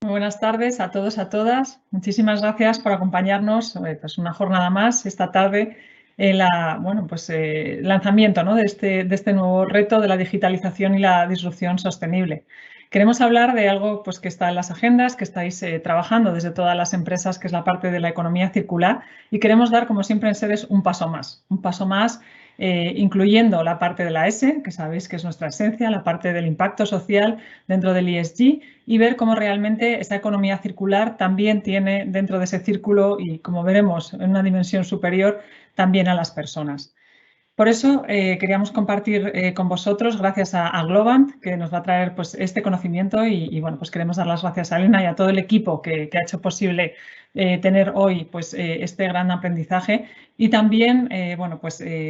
Muy buenas tardes a todos, a todas. Muchísimas gracias por acompañarnos pues una jornada más esta tarde en lanzamiento, ¿no?, de este nuevo reto de la digitalización y la disrupción sostenible. Queremos hablar de algo pues, que está en las agendas, que estáis trabajando desde todas las empresas, que es la parte de la economía circular, y queremos dar, como siempre en Seres, un paso más, incluyendo la parte de la S, que sabéis que es nuestra esencia, la parte del impacto social dentro del ESG, y ver cómo realmente esa economía circular también tiene dentro de ese círculo y, como veremos, en una dimensión superior, también a las personas. Por eso queríamos compartir con vosotros, gracias a Globant, que nos va a traer pues, este conocimiento y pues queremos dar las gracias a Elena y a todo el equipo que ha hecho posible tener hoy pues, este gran aprendizaje. Y también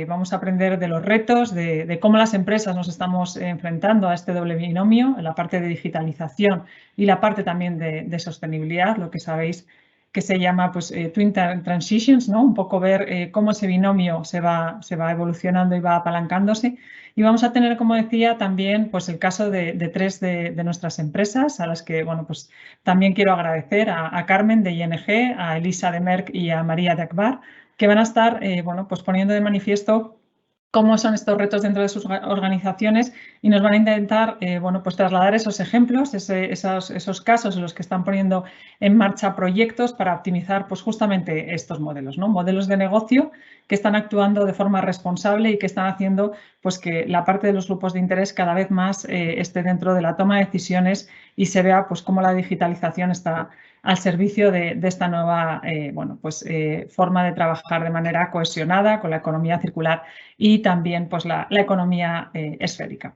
vamos a aprender de los retos, de cómo las empresas nos estamos enfrentando a este doble binomio, en la parte de digitalización y la parte también de sostenibilidad, lo que sabéis que se llama pues, Twin Transitions, ¿no? Un poco ver cómo ese binomio se va evolucionando y va apalancándose. Y vamos a tener, como decía, también pues, el caso de tres de nuestras empresas, a las que pues, también quiero agradecer a Carmen de ING, a Elisa de Merck y a María de Akbar, que van a estar pues, poniendo de manifiesto cómo son estos retos dentro de sus organizaciones y nos van a intentar pues trasladar esos ejemplos, esos casos en los que están poniendo en marcha proyectos para optimizar pues, justamente estos modelos, ¿no? Modelos de negocio que están actuando de forma responsable y que están haciendo pues, que la parte de los grupos de interés cada vez más esté dentro de la toma de decisiones y se vea pues, cómo la digitalización está al servicio de esta nueva forma de trabajar de manera cohesionada con la economía circular y también pues, la economía esférica.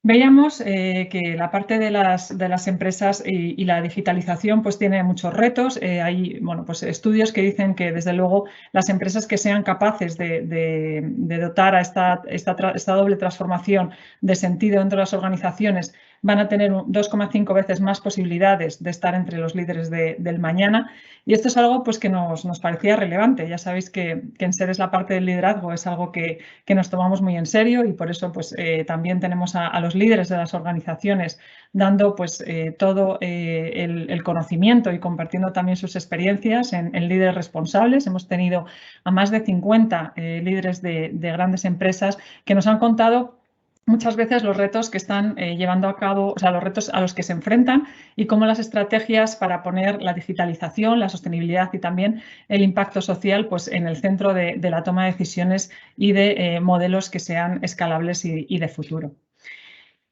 Veíamos que la parte de las empresas y la digitalización pues, tiene muchos retos. Hay pues, estudios que dicen que, desde luego, las empresas que sean capaces de dotar a esta doble transformación de sentido dentro de las organizaciones van a tener 2,5 veces más posibilidades de estar entre los líderes del mañana. Y esto es algo pues, que nos parecía relevante. Ya sabéis que en Seres la parte del liderazgo es algo que nos tomamos muy en serio y por eso pues, también tenemos a los líderes de las organizaciones dando pues, todo el conocimiento y compartiendo también sus experiencias en líderes responsables. Hemos tenido a más de 50 líderes de grandes empresas que nos han contado muchas veces los retos que están llevando a cabo, o sea, los retos a los que se enfrentan y cómo las estrategias para poner la digitalización, la sostenibilidad y también el impacto social pues, en el centro de la toma de decisiones y de modelos que sean escalables y de futuro.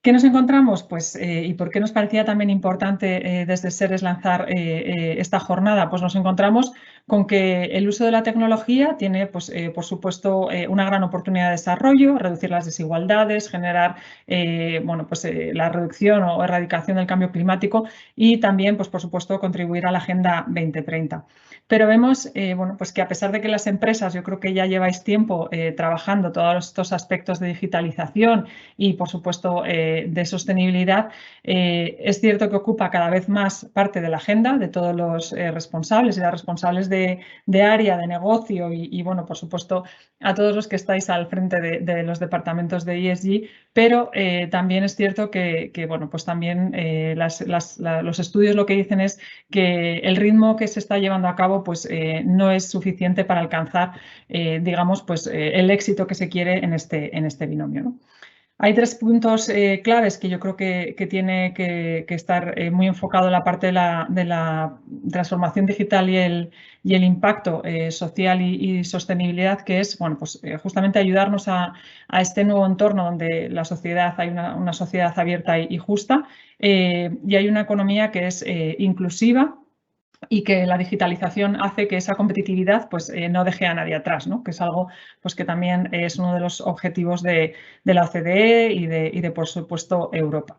¿Qué nos encontramos? Pues, ¿y por qué nos parecía también importante desde Seres lanzar esta jornada? Pues nos encontramos con que el uso de la tecnología tiene, pues, por supuesto, una gran oportunidad de desarrollo, reducir las desigualdades, generar la reducción o erradicación del cambio climático y también, pues, por supuesto, contribuir a la Agenda 2030. Pero vemos pues que, a pesar de que las empresas, yo creo que ya lleváis tiempo trabajando todos estos aspectos de digitalización y, por supuesto, de sostenibilidad, es cierto que ocupa cada vez más parte de la agenda de todos los responsables y las responsables de área, de negocio y, bueno, por supuesto, a todos los que estáis al frente de los departamentos de ESG, pero también es cierto que bueno, pues también los estudios lo que dicen es que el ritmo que se está llevando a cabo pues, no es suficiente para alcanzar, digamos, pues, el éxito que se quiere en este binomio, ¿no? Hay tres puntos claves que yo creo que tiene que estar muy enfocado en la parte de la transformación digital y el impacto social y sostenibilidad, que es bueno, pues, justamente ayudarnos a este nuevo entorno donde la sociedad, hay una sociedad abierta y justa y hay una economía que es inclusiva y que la digitalización hace que esa competitividad pues, no deje a nadie atrás, ¿no? Que es algo pues, que también es uno de los objetivos de la OCDE y de, por supuesto, Europa.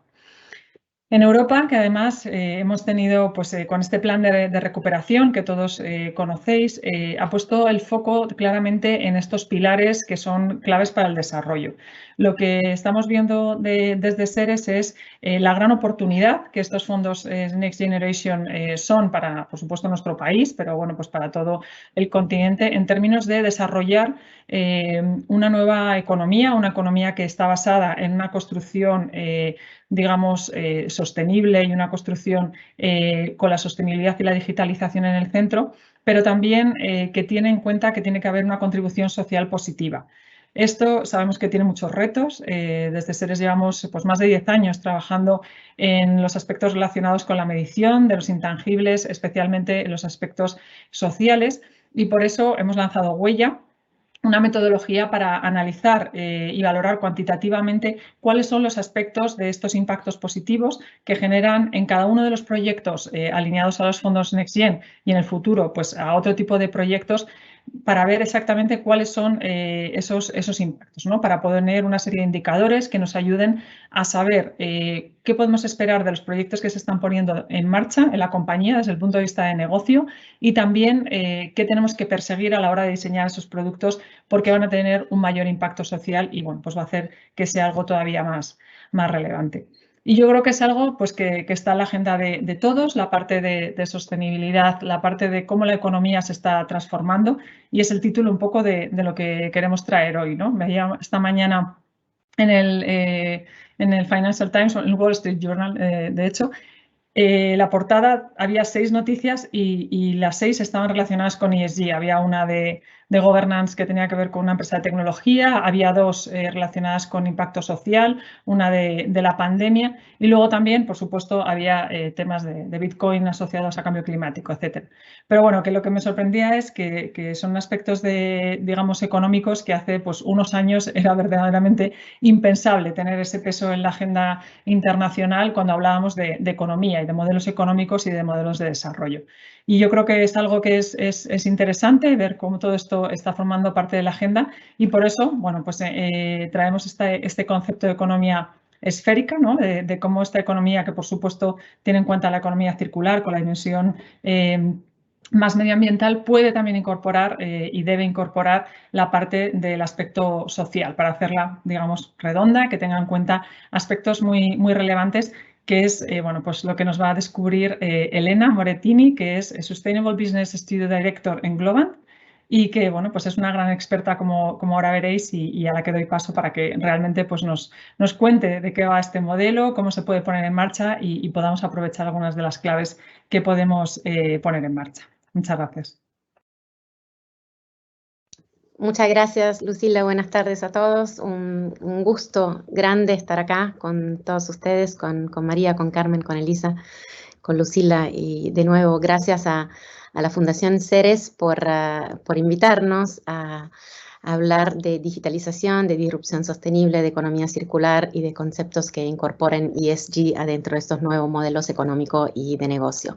En Europa, que además hemos tenido, pues, con este plan de recuperación que todos conocéis, ha puesto el foco claramente en estos pilares que son claves para el desarrollo. Lo que estamos viendo desde Seres es la gran oportunidad que estos fondos Next Generation son para, por supuesto, nuestro país, pero bueno, pues para todo el continente en términos de desarrollar una nueva economía, una economía que está basada en una construcción digamos, sostenible y una construcción con la sostenibilidad y la digitalización en el centro, pero también que tiene en cuenta que tiene que haber una contribución social positiva. Esto sabemos que tiene muchos retos. Desde Seres llevamos pues, más de 10 años trabajando en los aspectos relacionados con la medición de los intangibles, especialmente en los aspectos sociales, y por eso hemos lanzado Huella, una metodología para analizar y valorar cuantitativamente cuáles son los aspectos de estos impactos positivos que generan en cada uno de los proyectos alineados a los fondos NextGen y en el futuro pues, a otro tipo de proyectos, para ver exactamente cuáles son esos impactos, ¿no? Para poder tener una serie de indicadores que nos ayuden a saber qué podemos esperar de los proyectos que se están poniendo en marcha en la compañía desde el punto de vista de negocio y también qué tenemos que perseguir a la hora de diseñar esos productos porque van a tener un mayor impacto social y bueno, pues va a hacer que sea algo todavía más relevante. Y yo creo que es algo pues, que está en la agenda de todos, la parte de sostenibilidad, la parte de cómo la economía se está transformando y es el título un poco de lo que queremos traer hoy, ¿no? Veía esta mañana en el Financial Times, en el Wall Street Journal, de hecho, la portada había 6 noticias y las 6 estaban relacionadas con ESG. Había una de governance que tenía que ver con una empresa de tecnología, había 2 relacionadas con impacto social, una de la pandemia y luego también, por supuesto, había temas de Bitcoin asociados a cambio climático, etc. Pero bueno, que lo que me sorprendía es que son aspectos digamos, económicos que hace pues, unos años era verdaderamente impensable tener ese peso en la agenda internacional cuando hablábamos de economía y de modelos económicos y de modelos de desarrollo. Y yo creo que es algo que es interesante ver cómo todo esto está formando parte de la agenda y por eso, bueno, pues traemos este concepto de economía esférica, ¿no? de cómo esta economía, que por supuesto tiene en cuenta la economía circular con la dimensión más medioambiental, puede también incorporar y debe incorporar la parte del aspecto social para hacerla, digamos, redonda, que tenga en cuenta aspectos muy relevantes, que es bueno, pues lo que nos va a descubrir Elena Morettini, que es Sustainable Business Studio Director en Globant y que bueno, pues es una gran experta, como ahora veréis, y a la que doy paso para que realmente pues nos cuente de qué va este modelo, cómo se puede poner en marcha y podamos aprovechar algunas de las claves que podemos poner en marcha. Muchas gracias. Muchas gracias, Lucila. Buenas tardes a todos. Un gusto grande estar acá con todos ustedes, con María, con Carmen, con Elisa, con Lucila. Y de nuevo, gracias a la Fundación Ceres por invitarnos a hablar de digitalización, de disrupción sostenible, de economía circular y de conceptos que incorporen ESG adentro de estos nuevos modelos económicos y de negocio.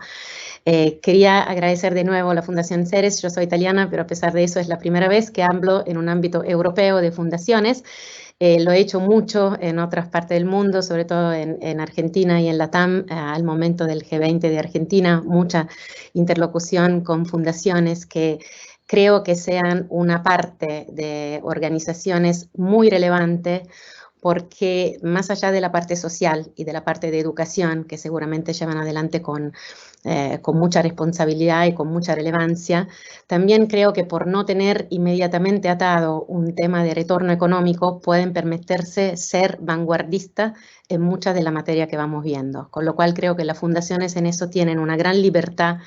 Quería agradecer de nuevo a la Fundación Ceres. Yo soy italiana, pero a pesar de eso es la primera vez que hablo en un ámbito europeo de fundaciones. Lo he hecho mucho en otras partes del mundo, sobre todo en Argentina y en Latam, al momento del G20 de Argentina, mucha interlocución con fundaciones que creo que sean una parte de organizaciones muy relevante, porque más allá de la parte social y de la parte de educación, que seguramente llevan adelante con mucha responsabilidad y con mucha relevancia, también creo que por no tener inmediatamente atado un tema de retorno económico, pueden permitirse ser vanguardistas en mucha de la materia que vamos viendo. Con lo cual creo que las fundaciones en eso tienen una gran libertad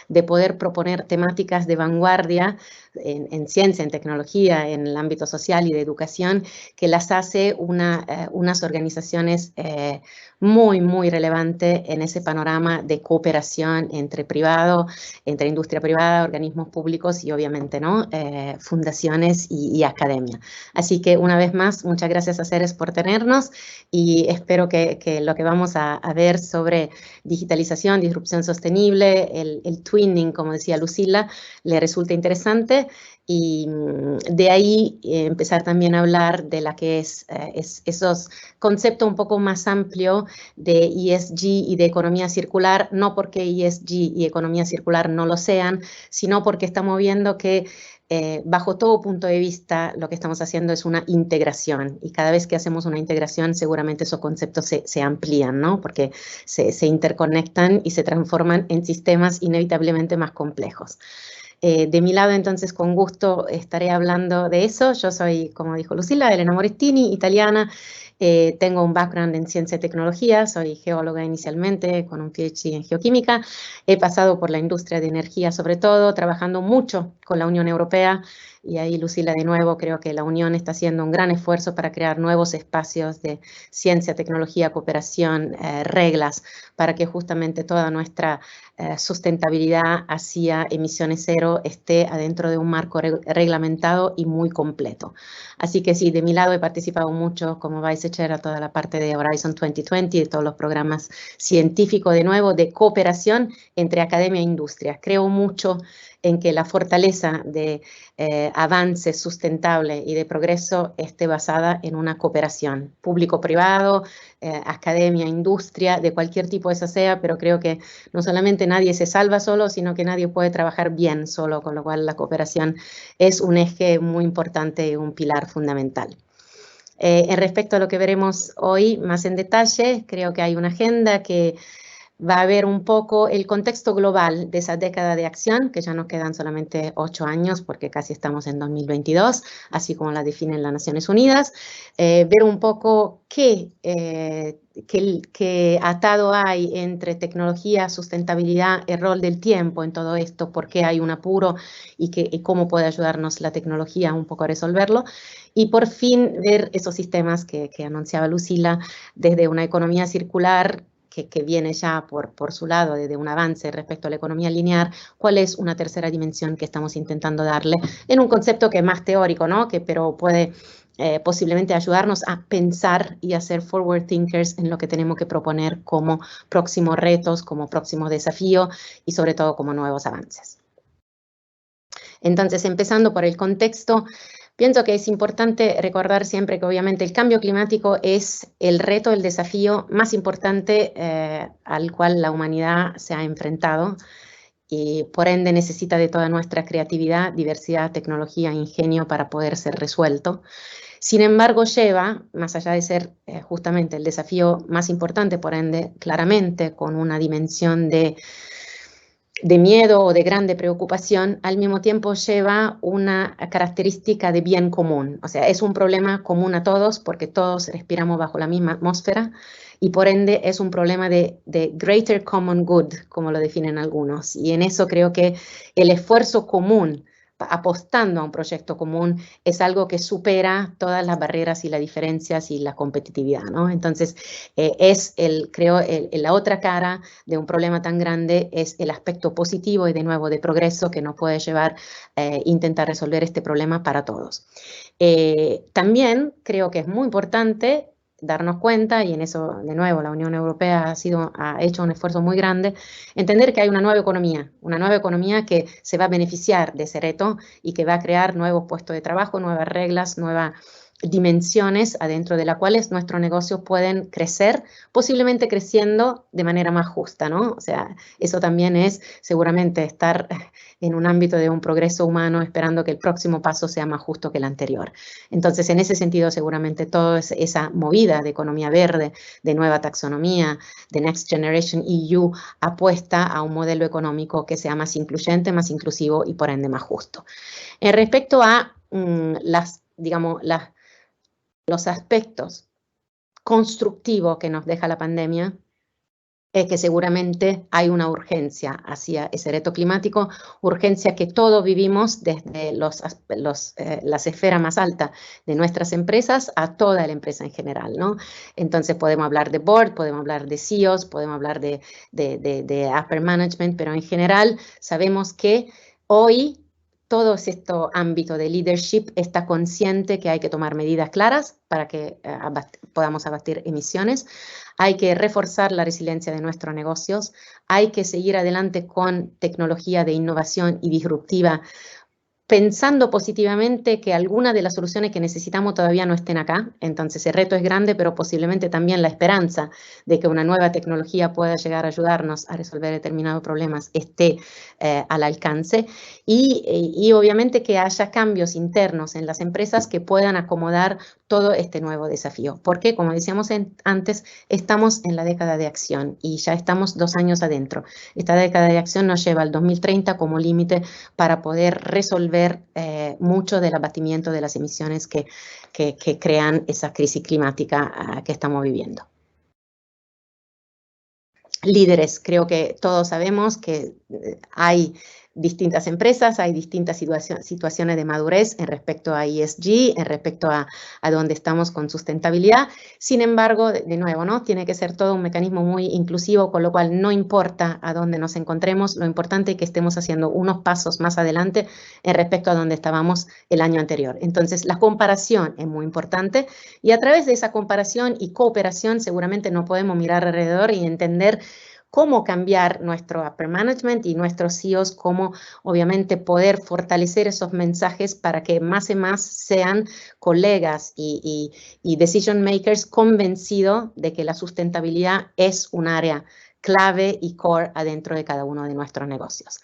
de poder proponer temáticas de vanguardia en ciencia, en tecnología, en el ámbito social y de educación, que las hace unas organizaciones muy relevantes en ese panorama de cooperación entre privado, entre industria privada, organismos públicos y obviamente ¿no? Fundaciones y academia. Así que una vez más, muchas gracias a Ceres por tenernos y espero que lo que vamos a ver sobre digitalización, disrupción sostenible, el twinning, como decía Lucila, le resulte interesante. Y de ahí empezar también a hablar de la que es esos conceptos un poco más amplios de ESG y de economía circular, no porque ESG y economía circular no lo sean, sino porque estamos viendo que bajo todo punto de vista lo que estamos haciendo es una integración y cada vez que hacemos una integración seguramente esos conceptos se amplían, ¿no? Porque se interconectan y se transforman en sistemas inevitablemente más complejos. De mi lado, entonces, con gusto estaré hablando de eso. Yo soy, como dijo Lucila, Elena Morettini, italiana. Tengo un background en ciencia y tecnología, soy geóloga inicialmente con un PhD en geoquímica. He pasado por la industria de energía sobre todo, trabajando mucho con la Unión Europea. Y ahí, Lucila, de nuevo, creo que la Unión está haciendo un gran esfuerzo para crear nuevos espacios de ciencia, tecnología, cooperación, reglas, para que justamente toda nuestra sustentabilidad hacia emisiones cero esté adentro de un marco reglamentado y muy completo. Así que sí, de mi lado he participado mucho como Vice Chair a toda la parte de Horizon 2020, de todos los programas científicos, de nuevo, de cooperación entre academia e industria. Creo mucho en que la fortaleza de avance sustentable y de progreso esté basada en una cooperación público-privado, academia, industria, de cualquier tipo esa sea, pero creo que no solamente nadie se salva solo, sino que nadie puede trabajar bien solo, con lo cual la cooperación es un eje muy importante y un pilar fundamental. En respecto a lo que veremos hoy más en detalle, creo que hay una agenda que va a ver un poco el contexto global de esa década de acción, que ya nos quedan solamente 8 años porque casi estamos en 2022, así como la definen las Naciones Unidas. Ver un poco qué atado hay entre tecnología, sustentabilidad, el rol del tiempo en todo esto, por qué hay un apuro y cómo puede ayudarnos la tecnología un poco a resolverlo. Y por fin ver esos sistemas que anunciaba Lucila, desde una economía circular que viene ya por su lado desde un avance respecto a la economía lineal, cuál es una tercera dimensión que estamos intentando darle en un concepto que es más teórico, ¿no? Pero puede posiblemente ayudarnos a pensar y a ser forward thinkers en lo que tenemos que proponer como próximos retos, como próximos desafíos y sobre todo como nuevos avances. Entonces, empezando por el contexto, pienso que es importante recordar siempre que obviamente el cambio climático es el reto, el desafío más importante al cual la humanidad se ha enfrentado y por ende necesita de toda nuestra creatividad, diversidad, tecnología, ingenio para poder ser resuelto. Sin embargo, lleva, más allá de ser justamente el desafío más importante, por ende, claramente con una dimensión de miedo o de grande preocupación, al mismo tiempo lleva una característica de bien común. O sea, es un problema común a todos porque todos respiramos bajo la misma atmósfera y por ende es un problema de greater common good, como lo definen algunos. Y en eso creo que el esfuerzo común, apostando a un proyecto común, es algo que supera todas las barreras y las diferencias y la competitividad, ¿no? Entonces, creo la otra cara de un problema tan grande es el aspecto positivo y de nuevo de progreso que nos puede llevar a intentar resolver este problema para todos. También creo que es muy importante darnos cuenta, y en eso, de nuevo, la Unión Europea ha hecho un esfuerzo muy grande, entender que hay una nueva economía que se va a beneficiar de ese reto y que va a crear nuevos puestos de trabajo, nuevas reglas, nuevas dimensiones adentro de las cuales nuestros negocios pueden crecer, posiblemente creciendo de manera más justa, ¿no? O sea, eso también es seguramente estar en un ámbito de un progreso humano esperando que el próximo paso sea más justo que el anterior. Entonces, en ese sentido, seguramente toda esa movida de economía verde, de nueva taxonomía, de Next Generation EU, apuesta a un modelo económico que sea más incluyente, más inclusivo y por ende más justo. En respecto a los aspectos constructivos que nos deja la pandemia, es que seguramente hay una urgencia hacia ese reto climático, urgencia que todos vivimos desde las esferas más altas de nuestras empresas a toda la empresa en general, ¿no? Entonces podemos hablar de board, podemos hablar de CEOs, podemos hablar de upper management, pero en general sabemos que hoy todo este ámbito de leadership está consciente que hay que tomar medidas claras para que podamos abatir emisiones. Hay que reforzar la resiliencia de nuestros negocios. Hay que seguir adelante con tecnología de innovación y disruptiva, pensando positivamente que algunas de las soluciones que necesitamos todavía no estén acá. Entonces el reto es grande, pero posiblemente también la esperanza de que una nueva tecnología pueda llegar a ayudarnos a resolver determinados problemas esté al alcance. Y obviamente que haya cambios internos en las empresas que puedan acomodar todo este nuevo desafío. Porque, como decíamos antes, estamos en la década de acción y ya estamos 2 años adentro. Esta década de acción nos lleva al 2030 como límite para poder resolver resolver mucho del abatimiento de las emisiones que crean esa crisis climática que estamos viviendo. Líderes, creo que todos sabemos que hay distintas empresas, hay distintas situaciones de madurez en respecto a ESG, en respecto a dónde estamos con sustentabilidad. Sin embargo, de nuevo, ¿no? Tiene que ser todo un mecanismo muy inclusivo, con lo cual no importa a dónde nos encontremos, lo importante es que estemos haciendo unos pasos más adelante en respecto a donde estábamos el año anterior. Entonces, la comparación es muy importante y a través de esa comparación y cooperación seguramente no podemos mirar alrededor y entender cómo cambiar nuestro upper management y nuestros CEOs, cómo obviamente poder fortalecer esos mensajes para que más y más sean colegas y decision makers convencidos de que la sustentabilidad es un área clave y core adentro de cada uno de nuestros negocios.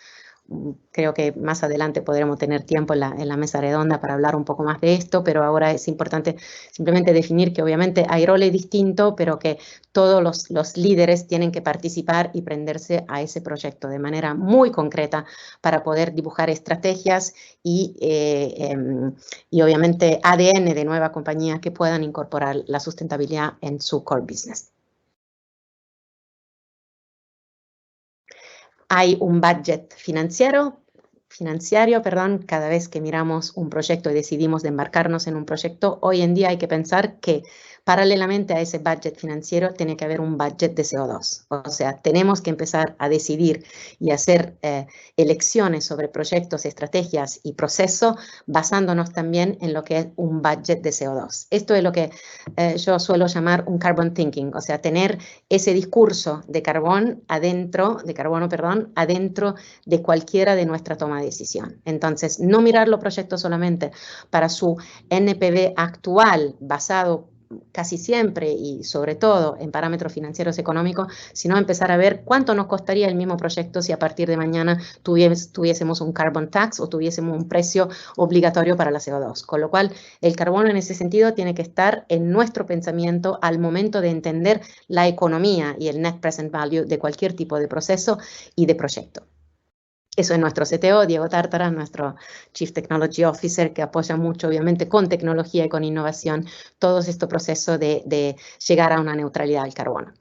Creo que más adelante podremos tener tiempo en la mesa redonda para hablar un poco más de esto, pero ahora es importante simplemente definir que obviamente hay roles distintos, pero que todos los líderes tienen que participar y prenderse a ese proyecto de manera muy concreta para poder dibujar estrategias y obviamente ADN de nueva compañía que puedan incorporar la sustentabilidad en su core business. Hay un budget financiero, cada vez que miramos un proyecto y decidimos de embarcarnos en un proyecto, hoy en día hay que pensar que paralelamente a ese budget financiero tiene que haber un budget de CO2. O sea, tenemos que empezar a decidir y hacer elecciones sobre proyectos, estrategias y procesos basándonos también en lo que es un budget de CO2. Esto es lo que yo suelo llamar un carbon thinking, o sea, tener ese discurso de carbono adentro de cualquiera de nuestra toma de decisión. Entonces, no mirar los proyectos solamente para su NPV actual basado casi siempre y sobre todo en parámetros financieros económicos, sino empezar a ver cuánto nos costaría el mismo proyecto si a partir de mañana tuviésemos un carbon tax o tuviésemos un precio obligatorio para la CO2. Con lo cual, el carbono en ese sentido tiene que estar en nuestro pensamiento al momento de entender la economía y el net present value de cualquier tipo de proceso y de proyecto. Eso es nuestro CTO, Diego Tártara, nuestro Chief Technology Officer, que apoya mucho, obviamente, con tecnología y con innovación, todo este proceso de llegar a una neutralidad del carbono.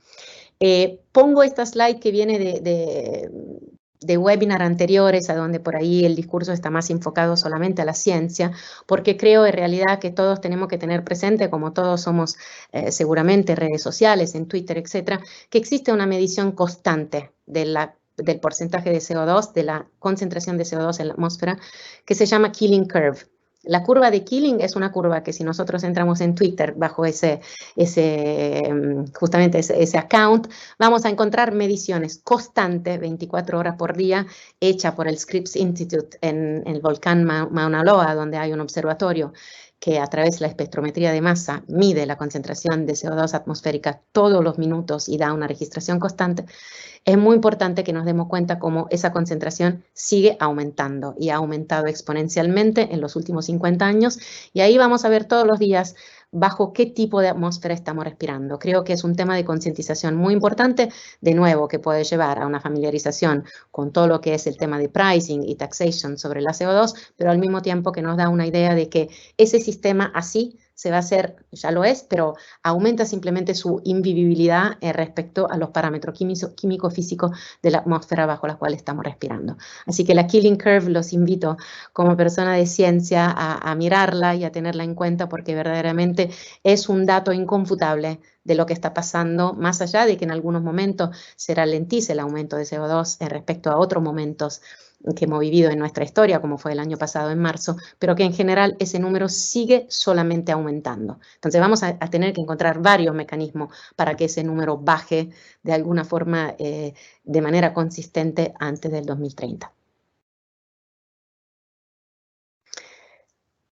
Pongo esta slide que viene de webinar anteriores, a donde por ahí el discurso está más enfocado solamente a la ciencia, porque creo en realidad que todos tenemos que tener presente, como todos somos seguramente redes sociales, en Twitter, etcétera, que existe una medición constante del porcentaje de CO2, de la concentración de CO2 en la atmósfera, que se llama Killing Curve. La curva de Killing es una curva que si nosotros entramos en Twitter bajo justamente ese account, vamos a encontrar mediciones constantes, 24 horas por día, hecha por el Scripps Institute en el volcán Mauna Loa, donde hay un observatorio que a través de la espectrometría de masa mide la concentración de CO2 atmosférica todos los minutos y da una registración constante. Es muy importante que nos demos cuenta cómo esa concentración sigue aumentando y ha aumentado exponencialmente en los últimos 50 años y ahí vamos a ver todos los días bajo qué tipo de atmósfera estamos respirando. Creo que es un tema de concientización muy importante, de nuevo, que puede llevar a una familiarización con todo lo que es el tema de pricing y taxation sobre la CO2, pero al mismo tiempo que nos da una idea de que ese sistema así se va a hacer, ya lo es, pero aumenta simplemente su invivibilidad respecto a los parámetros químico-físicos de la atmósfera bajo la cual estamos respirando. Así que la Killing Curve los invito como persona de ciencia a mirarla y a tenerla en cuenta porque verdaderamente es un dato inconfutable de lo que está pasando, más allá de que en algunos momentos se ralentice el aumento de CO2 respecto a otros momentos que hemos vivido en nuestra historia, como fue el año pasado en marzo, pero que en general ese número sigue solamente aumentando. Entonces vamos a tener que encontrar varios mecanismos para que ese número baje de alguna forma de manera consistente antes del 2030.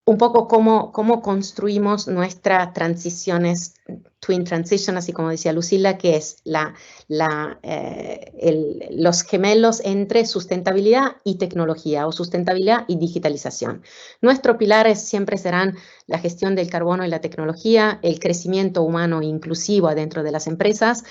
Un poco cómo construimos nuestras transiciones, Twin Transition, así como decía Lucila, que es los gemelos entre sustentabilidad y tecnología, o sustentabilidad y digitalización. Nuestros pilares siempre serán la gestión del carbono y la tecnología, el crecimiento humano inclusivo adentro de las empresas,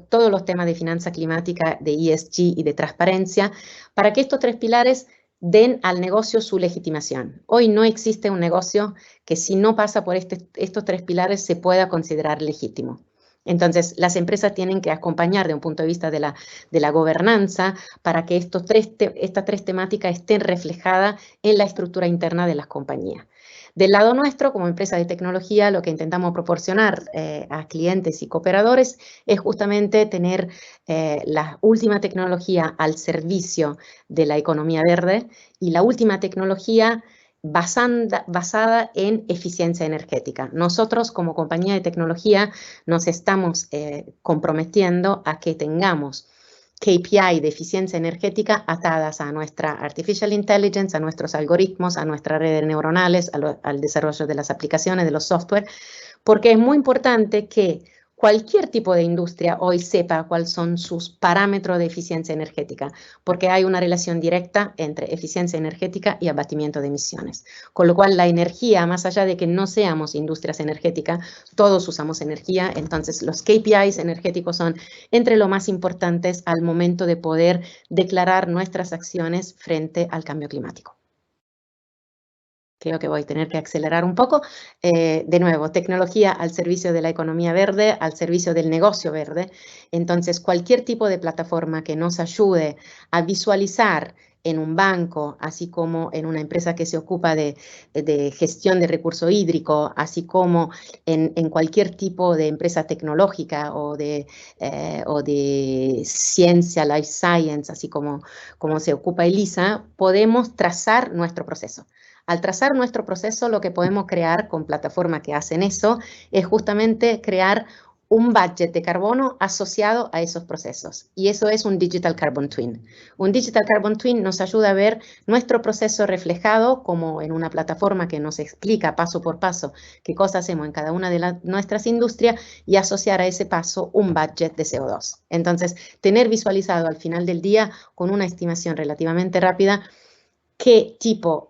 todos los temas de finanza climática, de ESG y de transparencia, para que estos tres pilares den al negocio su legitimación. Hoy no existe un negocio que si no pasa por estos 3 pilares se pueda considerar legítimo. Entonces, las empresas tienen que acompañar de un punto de vista de la gobernanza para que estas 3 temáticas estén reflejadas en la estructura interna de las compañías. Del lado nuestro, como empresa de tecnología, lo que intentamos proporcionar a clientes y cooperadores es justamente tener la última tecnología al servicio de la economía verde y la última tecnología basada en eficiencia energética. Nosotros, como compañía de tecnología, nos estamos comprometiendo a que tengamos KPI de eficiencia energética atadas a nuestra Artificial Intelligence, a nuestros algoritmos, a nuestras redes neuronales, al desarrollo de las aplicaciones, de los software, porque es muy importante que cualquier tipo de industria hoy sepa cuáles son sus parámetros de eficiencia energética, porque hay una relación directa entre eficiencia energética y abatimiento de emisiones. Con lo cual, la energía, más allá de que no seamos industrias energéticas, todos usamos energía, entonces los KPIs energéticos son entre lo más importantes al momento de poder declarar nuestras acciones frente al cambio climático. Creo que voy a tener que acelerar un poco. De nuevo, tecnología al servicio de la economía verde, al servicio del negocio verde. Entonces, cualquier tipo de plataforma que nos ayude a visualizar en un banco, así como en una empresa que se ocupa de gestión de recurso hídrico, así como en cualquier tipo de empresa tecnológica o de ciencia, life science, así como se ocupa Elisa, podemos trazar nuestro proceso. Al trazar nuestro proceso, lo que podemos crear con plataformas que hacen eso es justamente crear un budget de carbono asociado a esos procesos. Y eso es un Digital Carbon Twin. Un Digital Carbon Twin nos ayuda a ver nuestro proceso reflejado como en una plataforma que nos explica paso por paso qué cosas hacemos en cada una de nuestras industrias y asociar a ese paso un budget de CO2. Entonces, tener visualizado al final del día con una estimación relativamente rápida qué tipo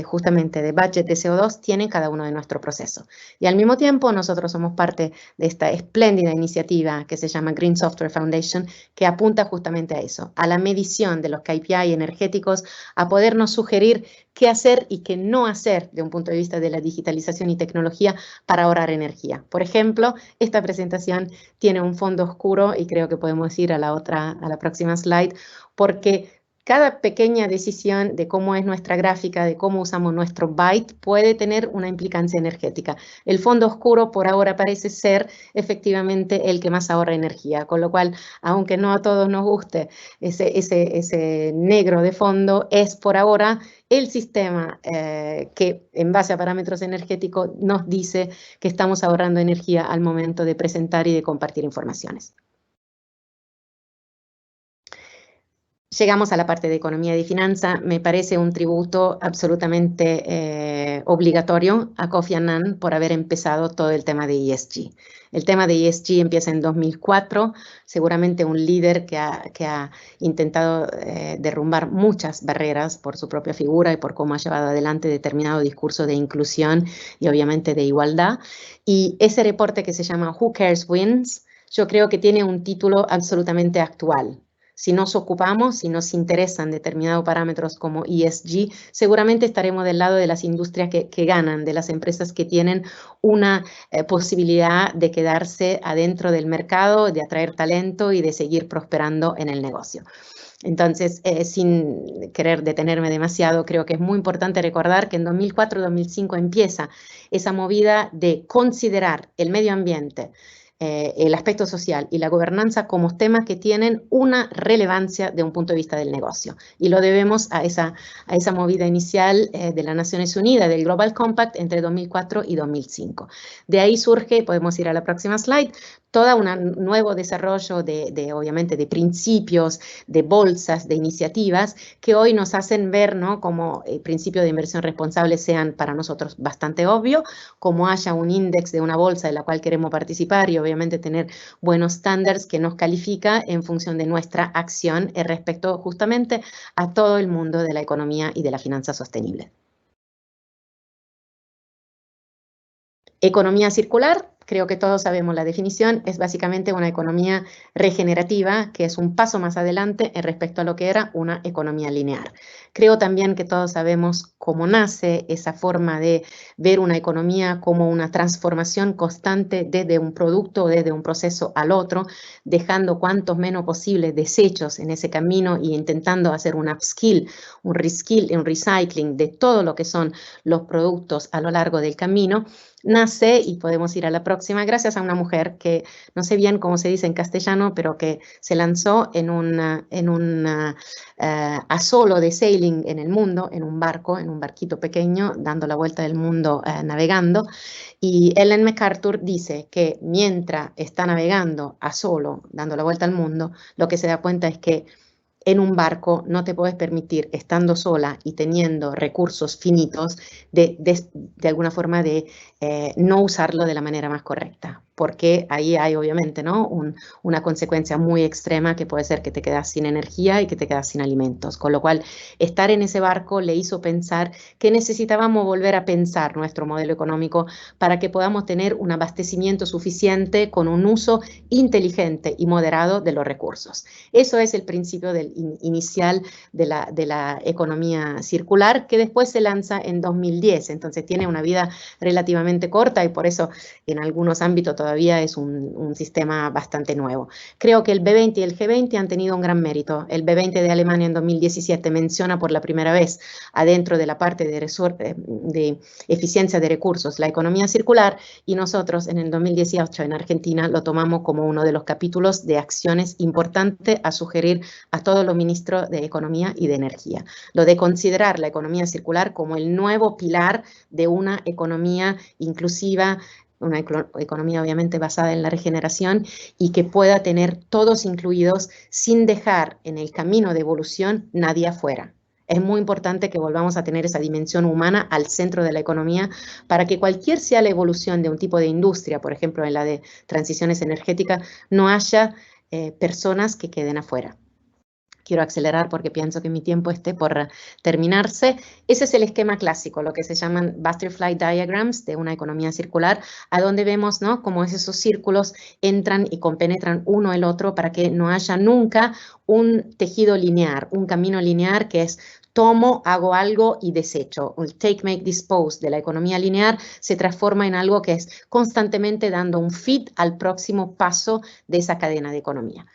justamente de budget de CO2 tiene cada uno de nuestros procesos. Y al mismo tiempo nosotros somos parte de esta espléndida iniciativa que se llama Green Software Foundation, que apunta justamente a eso, a la medición de los KPI energéticos, a podernos sugerir qué hacer y qué no hacer de un punto de vista de la digitalización y tecnología para ahorrar energía. Por ejemplo, esta presentación tiene un fondo oscuro y creo que podemos ir a la próxima slide, porque cada pequeña decisión de cómo es nuestra gráfica, de cómo usamos nuestro byte, puede tener una implicancia energética. El fondo oscuro por ahora parece ser efectivamente el que más ahorra energía, con lo cual, aunque no a todos nos guste ese negro de fondo, es por ahora el sistema que en base a parámetros energéticos nos dice que estamos ahorrando energía al momento de presentar y de compartir informaciones. Llegamos a la parte de economía y finanza. Me parece un tributo absolutamente obligatorio a Kofi Annan por haber empezado todo el tema de ESG. El tema de ESG empieza en 2004, seguramente un líder que ha intentado derrumbar muchas barreras por su propia figura y por cómo ha llevado adelante determinado discurso de inclusión y obviamente de igualdad. Y ese reporte que se llama Who Cares Wins, yo creo que tiene un título absolutamente actual. Si nos ocupamos, si nos interesan determinados parámetros como ESG, seguramente estaremos del lado de las industrias que ganan, de las empresas que tienen una posibilidad de quedarse adentro del mercado, de atraer talento y de seguir prosperando en el negocio. Entonces, sin querer detenerme demasiado, creo que es muy importante recordar que en 2004-2005 empieza esa movida de considerar el medio ambiente, el aspecto social y la gobernanza como temas que tienen una relevancia de un punto de vista del negocio. Y lo debemos a esa movida inicial de las Naciones Unidas, del Global Compact, entre 2004 y 2005. De ahí surge, podemos ir a la próxima slide, todo un nuevo desarrollo obviamente, de principios, de bolsas, de iniciativas que hoy nos hacen ver, ¿no?, como el principio de inversión responsable sean para nosotros bastante obvio, como haya un índice de una bolsa en la cual queremos participar y obviamente tener buenos estándares que nos califica en función de nuestra acción respecto justamente a todo el mundo de la economía y de la finanza sostenible. Economía circular, creo que todos sabemos la definición, es básicamente una economía regenerativa, que es un paso más adelante en respecto a lo que era una economía lineal. Creo también que todos sabemos cómo nace esa forma de ver una economía como una transformación constante desde un producto o desde un proceso al otro, dejando cuantos menos posibles desechos en ese camino y intentando hacer un upskill, un reskill, un recycling de todo lo que son los productos a lo largo del camino. Nace, y podemos ir a la próxima, gracias a una mujer que no sé bien cómo se dice en castellano, pero que se lanzó en un asolo de sailing en el mundo, en un barco, en un barquito pequeño, dando la vuelta del mundo navegando. Y Ellen MacArthur dice que mientras está navegando a solo, dando la vuelta al mundo, lo que se da cuenta es que en un barco no te puedes permitir, estando sola y teniendo recursos finitos, de alguna forma de no usarlo de la manera más correcta, porque ahí hay obviamente, ¿no?, una consecuencia muy extrema que puede ser que te quedas sin energía y que te quedas sin alimentos, con lo cual estar en ese barco le hizo pensar que necesitábamos volver a pensar nuestro modelo económico para que podamos tener un abastecimiento suficiente con un uso inteligente y moderado de los recursos. Eso es el principio inicial de la economía circular, que después se lanza en 2010, entonces tiene una vida relativamente corta y por eso en algunos ámbitos todavía es un sistema bastante nuevo. Creo que el B20 y el G20 han tenido un gran mérito. El B20 de Alemania en 2017 menciona por la primera vez adentro de la parte de eficiencia de recursos la economía circular, y nosotros en el 2018 en Argentina lo tomamos como uno de los capítulos de acciones importantes a sugerir a todos los ministros de Economía y de Energía. Lo de considerar la economía circular como el nuevo pilar de una economía inclusiva, una economía obviamente basada en la regeneración y que pueda tener todos incluidos sin dejar en el camino de evolución nadie afuera. Es muy importante que volvamos a tener esa dimensión humana al centro de la economía para que cualquier sea la evolución de un tipo de industria, por ejemplo en la de transiciones energéticas, no haya personas que queden afuera. Quiero acelerar porque pienso que mi tiempo esté por terminarse. Ese es el esquema clásico, lo que se llaman butterfly diagrams de una economía circular, a donde vemos, ¿no?, cómo esos círculos entran y compenetran uno el otro para que no haya nunca un tejido lineal, un camino lineal que es tomo, hago algo y desecho. El take, make, dispose de la economía lineal se transforma en algo que es constantemente dando un feed al próximo paso de esa cadena de economía.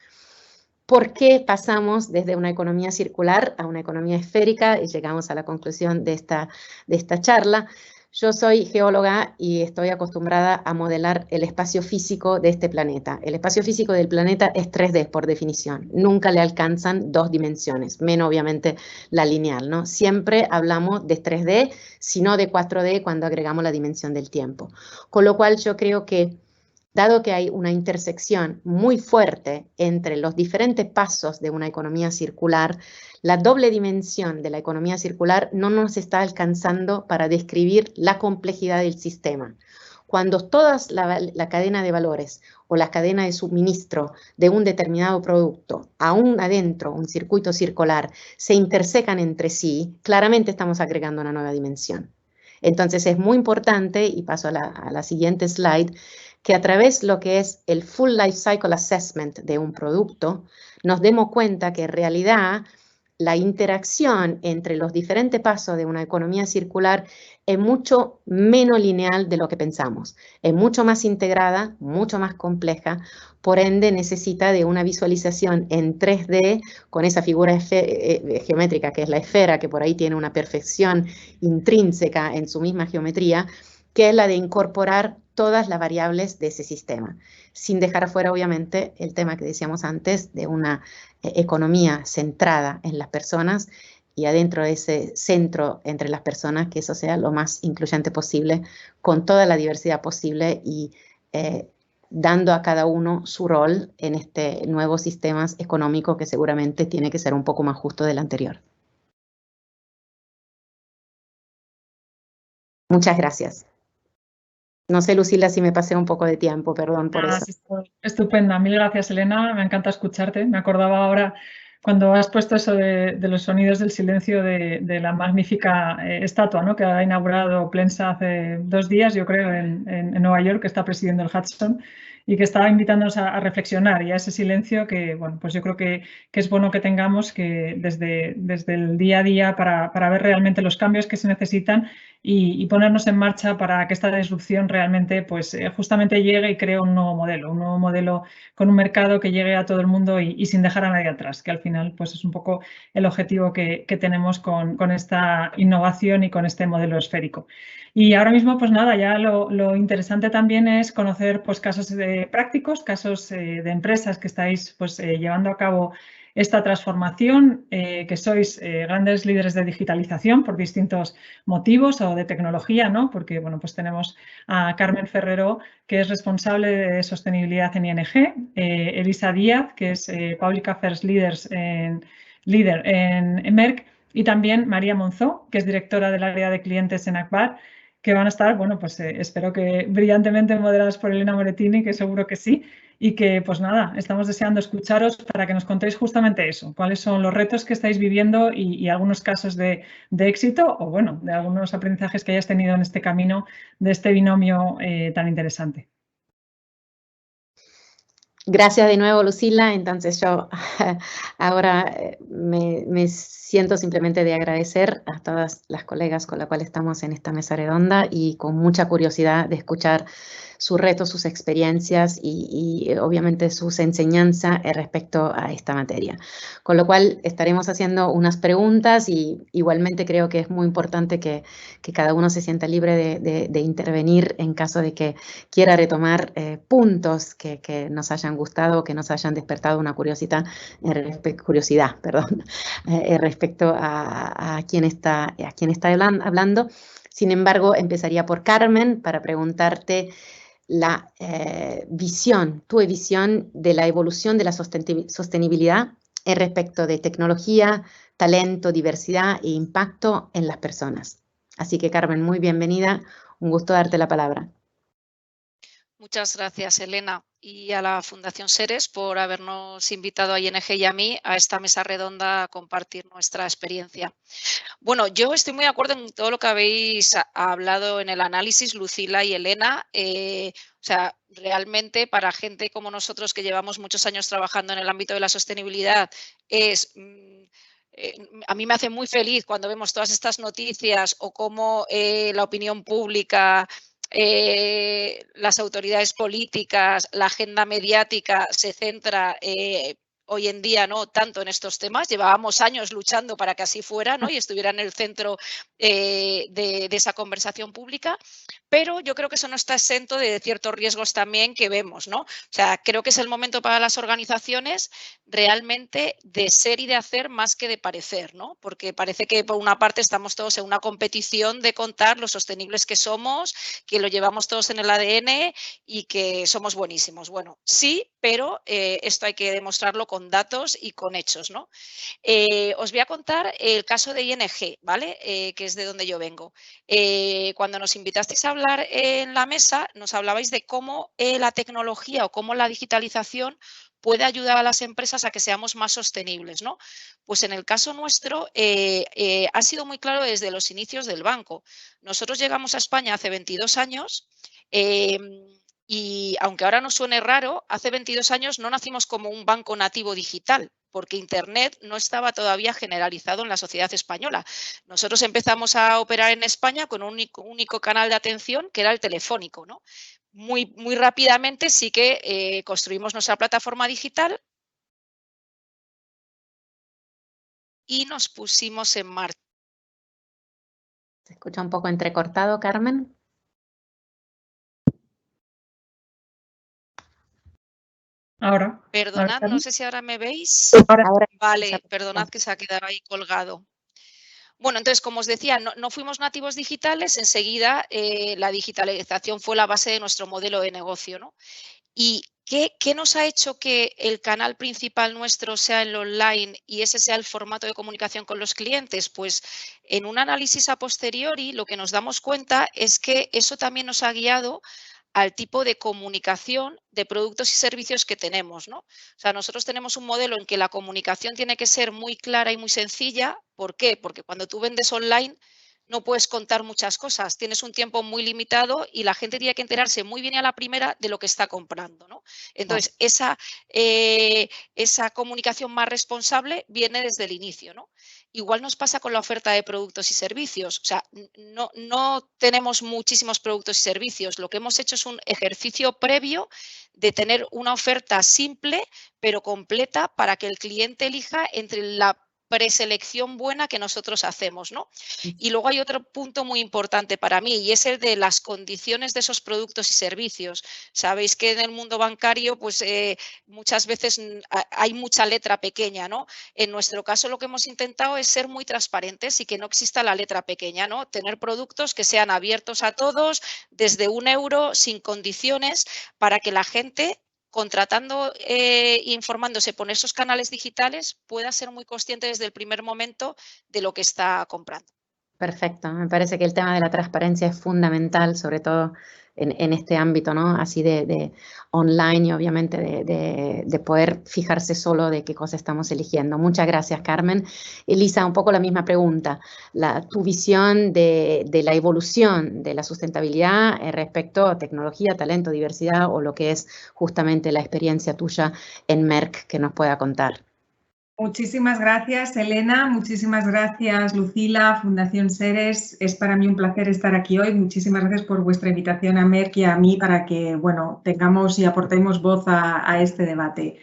¿Por qué pasamos desde una economía circular a una economía esférica? Y llegamos a la conclusión de esta charla. Yo soy geóloga y estoy acostumbrada a modelar el espacio físico de este planeta. El espacio físico del planeta es 3D por definición. Nunca le alcanzan 2 dimensiones, menos obviamente la lineal, ¿no? Siempre hablamos de 3D, sino de 4D cuando agregamos la dimensión del tiempo. Con lo cual yo creo que dado que hay una intersección muy fuerte entre los diferentes pasos de una economía circular, la doble dimensión de la economía circular no nos está alcanzando para describir la complejidad del sistema. Cuando toda la cadena de valores o la cadena de suministro de un determinado producto, aún adentro, un circuito circular, se intersecan entre sí, claramente estamos agregando una nueva dimensión. Entonces es muy importante, y paso a la siguiente slide, que a través de lo que es el Full Life Cycle Assessment de un producto, nos demos cuenta que en realidad la interacción entre los diferentes pasos de una economía circular es mucho menos lineal de lo que pensamos. Es mucho más integrada, mucho más compleja, por ende necesita de una visualización en 3D con esa figura geométrica que es la esfera, que por ahí tiene una perfección intrínseca en su misma geometría, que es la de incorporar todas las variables de ese sistema, sin dejar afuera obviamente el tema que decíamos antes de una economía centrada en las personas y adentro de ese centro entre las personas, que eso sea lo más incluyente posible, con toda la diversidad posible y dando a cada uno su rol en este nuevo sistema económico que seguramente tiene que ser un poco más justo del anterior. Muchas gracias. No sé, Lucila, si me pasé un poco de tiempo, perdón por eso. Sí, estupenda, mil gracias, Elena, me encanta escucharte. Me acordaba ahora cuando has puesto eso de los sonidos del silencio de la magnífica estatua, ¿no?, que ha inaugurado Plensa hace 2 días, yo creo, en Nueva York, que está presidiendo el Hudson, y que estaba invitándonos a reflexionar y a ese silencio que, bueno, pues yo creo que es bueno que tengamos que desde el día a día para ver realmente los cambios que se necesitan y ponernos en marcha para que esta disrupción realmente, pues justamente llegue y cree un nuevo modelo con un mercado que llegue a todo el mundo y sin dejar a nadie atrás, que al final pues es un poco el objetivo que tenemos con esta innovación y con este modelo esférico. Y ahora mismo, pues nada, ya lo interesante también es conocer pues casos prácticos, casos de empresas que estáis pues llevando a cabo esta transformación, que sois grandes líderes de digitalización por distintos motivos o de tecnología, ¿no? Porque, bueno, pues tenemos a Carmen Ferrero, que es responsable de sostenibilidad en ING, Elisa Díaz, que es Public Affairs líder en Merck, y también María Monzó, que es directora del área de clientes en Akbar, que van a estar, bueno, pues espero que brillantemente moderadas por Elena Morettini, que seguro que sí, y que, pues nada, estamos deseando escucharos para que nos contéis justamente eso, cuáles son los retos que estáis viviendo y algunos casos de éxito o, bueno, de algunos aprendizajes que hayáis tenido en este camino de este binomio tan interesante. Gracias de nuevo, Lucila. Entonces yo ahora me siento simplemente de agradecer a todas las colegas con las cuales estamos en esta mesa redonda y con mucha curiosidad de escuchar sus retos, sus experiencias y obviamente sus enseñanzas respecto a esta materia. Con lo cual estaremos haciendo unas preguntas y igualmente creo que es muy importante que cada uno se sienta libre de intervenir en caso de que quiera retomar puntos que nos hayan gustado, que nos hayan despertado una curiosidad respecto a quién está hablando. Sin embargo, empezaría por Carmen para preguntarte la tu visión de la evolución de la sostenibilidad respecto de tecnología, talento, diversidad e impacto en las personas. Así que, Carmen, muy bienvenida. Un gusto darte la palabra. Muchas gracias, Elena, y a la Fundación Seres por habernos invitado a ING y a mí a esta mesa redonda a compartir nuestra experiencia. Bueno, yo estoy muy de acuerdo en todo lo que habéis hablado en el análisis, Lucila y Elena. O sea, realmente para gente como nosotros que llevamos muchos años trabajando en el ámbito de la sostenibilidad a mí me hace muy feliz cuando vemos todas estas noticias o cómo la opinión pública, las autoridades políticas, la agenda mediática se centra hoy en día no tanto en estos temas. Llevábamos años luchando para que así fuera, ¿no?, y estuviera en el centro de esa conversación pública, pero yo creo que eso no está exento de ciertos riesgos también que vemos, ¿no? O sea, creo que es el momento para las organizaciones realmente de ser y de hacer más que de parecer, ¿no? Porque parece que por una parte estamos todos en una competición de contar lo sostenibles que somos, que lo llevamos todos en el ADN y que somos buenísimos. Bueno, sí, pero esto hay que demostrarlo con datos y con hechos, ¿no? Os voy a contar el caso de ING, ¿vale? Que es de donde yo vengo. Cuando nos invitasteis a hablar en la mesa, nos hablabais de cómo la tecnología o cómo la digitalización puede ayudar a las empresas a que seamos más sostenibles, ¿no? Pues en el caso nuestro ha sido muy claro desde los inicios del banco. Nosotros llegamos a España hace 22 años y aunque ahora nos suene raro, hace 22 años no nacimos como un banco nativo digital, porque Internet no estaba todavía generalizado en la sociedad española. Nosotros empezamos a operar en España con un único canal de atención, que era el telefónico, ¿no? Muy rápidamente sí que construimos nuestra plataforma digital y nos pusimos en marcha. ¿Se escucha un poco entrecortado, Carmen? Ahora. Perdonad, no sé si ahora me veis. Ahora. Vale, perdonad que se ha quedado ahí colgado. Bueno, entonces, como os decía, no fuimos nativos digitales, enseguida la digitalización fue la base de nuestro modelo de negocio, ¿no? ¿Y qué nos ha hecho que el canal principal nuestro sea el online y ese sea el formato de comunicación con los clientes? Pues en un análisis a posteriori lo que nos damos cuenta es que eso también nos ha guiado al tipo de comunicación de productos y servicios que tenemos, ¿no? O sea, nosotros tenemos un modelo en que la comunicación tiene que ser muy clara y muy sencilla. ¿Por qué? Porque cuando tú vendes online no puedes contar muchas cosas, tienes un tiempo muy limitado y la gente tiene que enterarse muy bien a la primera de lo que está comprando, ¿no? Entonces, esa comunicación más responsable viene desde el inicio, ¿no? Igual nos pasa con la oferta de productos y servicios. O sea, no tenemos muchísimos productos y servicios. Lo que hemos hecho es un ejercicio previo de tener una oferta simple pero completa para que el cliente elija entre la preselección buena que nosotros hacemos, ¿no? Y luego hay otro punto muy importante para mí y es el de las condiciones de esos productos y servicios. Sabéis que en el mundo bancario pues muchas veces hay mucha letra pequeña, ¿no? En nuestro caso lo que hemos intentado es ser muy transparentes y que no exista la letra pequeña, ¿no? Tener productos que sean abiertos a todos, desde €1, sin condiciones, para que la gente contratando e informándose por esos canales digitales, pueda ser muy consciente desde el primer momento de lo que está comprando. Perfecto, me parece que el tema de la transparencia es fundamental, sobre todo en este ámbito, ¿no? Así de online y obviamente de poder fijarse solo de qué cosa estamos eligiendo. Muchas gracias, Carmen. Elisa, un poco la misma pregunta. Tu visión de la evolución de la sustentabilidad respecto a tecnología, talento, diversidad o lo que es justamente la experiencia tuya en Merck que nos pueda contar. Muchísimas gracias, Elena. Muchísimas gracias, Lucila, Fundación Seres. Es para mí un placer estar aquí hoy. Muchísimas gracias por vuestra invitación a Merck y a mí para que, bueno, tengamos y aportemos voz a este debate.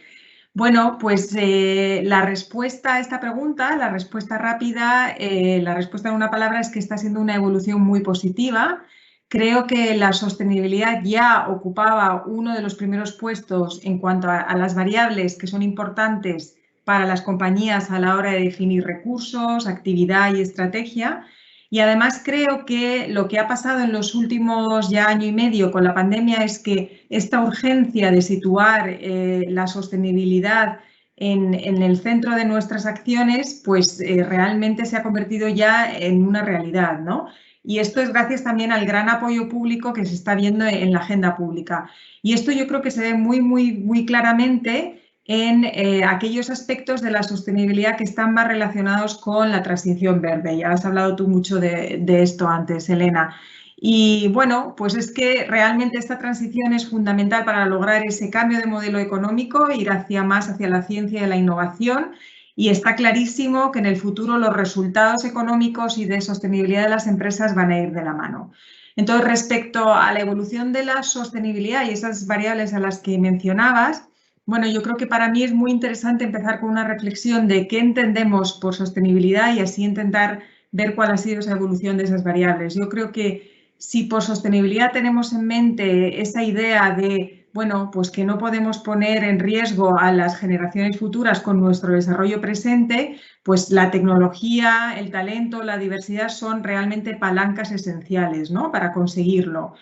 Bueno, pues la respuesta a esta pregunta, la respuesta rápida, la respuesta en una palabra es que está siendo una evolución muy positiva. Creo que la sostenibilidad ya ocupaba uno de los primeros puestos en cuanto a las variables que son importantes para las compañías a la hora de definir recursos, actividad y estrategia. Y además creo que lo que ha pasado en los últimos ya año y medio con la pandemia es que esta urgencia de situar la sostenibilidad en el centro de nuestras acciones, pues realmente se ha convertido ya en una realidad, ¿no? Y esto es gracias también al gran apoyo público que se está viendo en la agenda pública. Y esto yo creo que se ve muy claramente en aquellos aspectos de la sostenibilidad que están más relacionados con la transición verde. Ya has hablado tú mucho de esto antes, Elena. Y bueno, pues es que realmente esta transición es fundamental para lograr ese cambio de modelo económico, ir más hacia la ciencia y la innovación. Y está clarísimo que en el futuro los resultados económicos y de sostenibilidad de las empresas van a ir de la mano. Entonces, respecto a la evolución de la sostenibilidad y esas variables a las que mencionabas, bueno, yo creo que para mí es muy interesante empezar con una reflexión de qué entendemos por sostenibilidad y así intentar ver cuál ha sido esa evolución de esas variables. Yo creo que si por sostenibilidad tenemos en mente esa idea de, bueno, pues que no podemos poner en riesgo a las generaciones futuras con nuestro desarrollo presente, pues la tecnología, el talento, la diversidad son realmente palancas esenciales, ¿no? Para conseguirlo.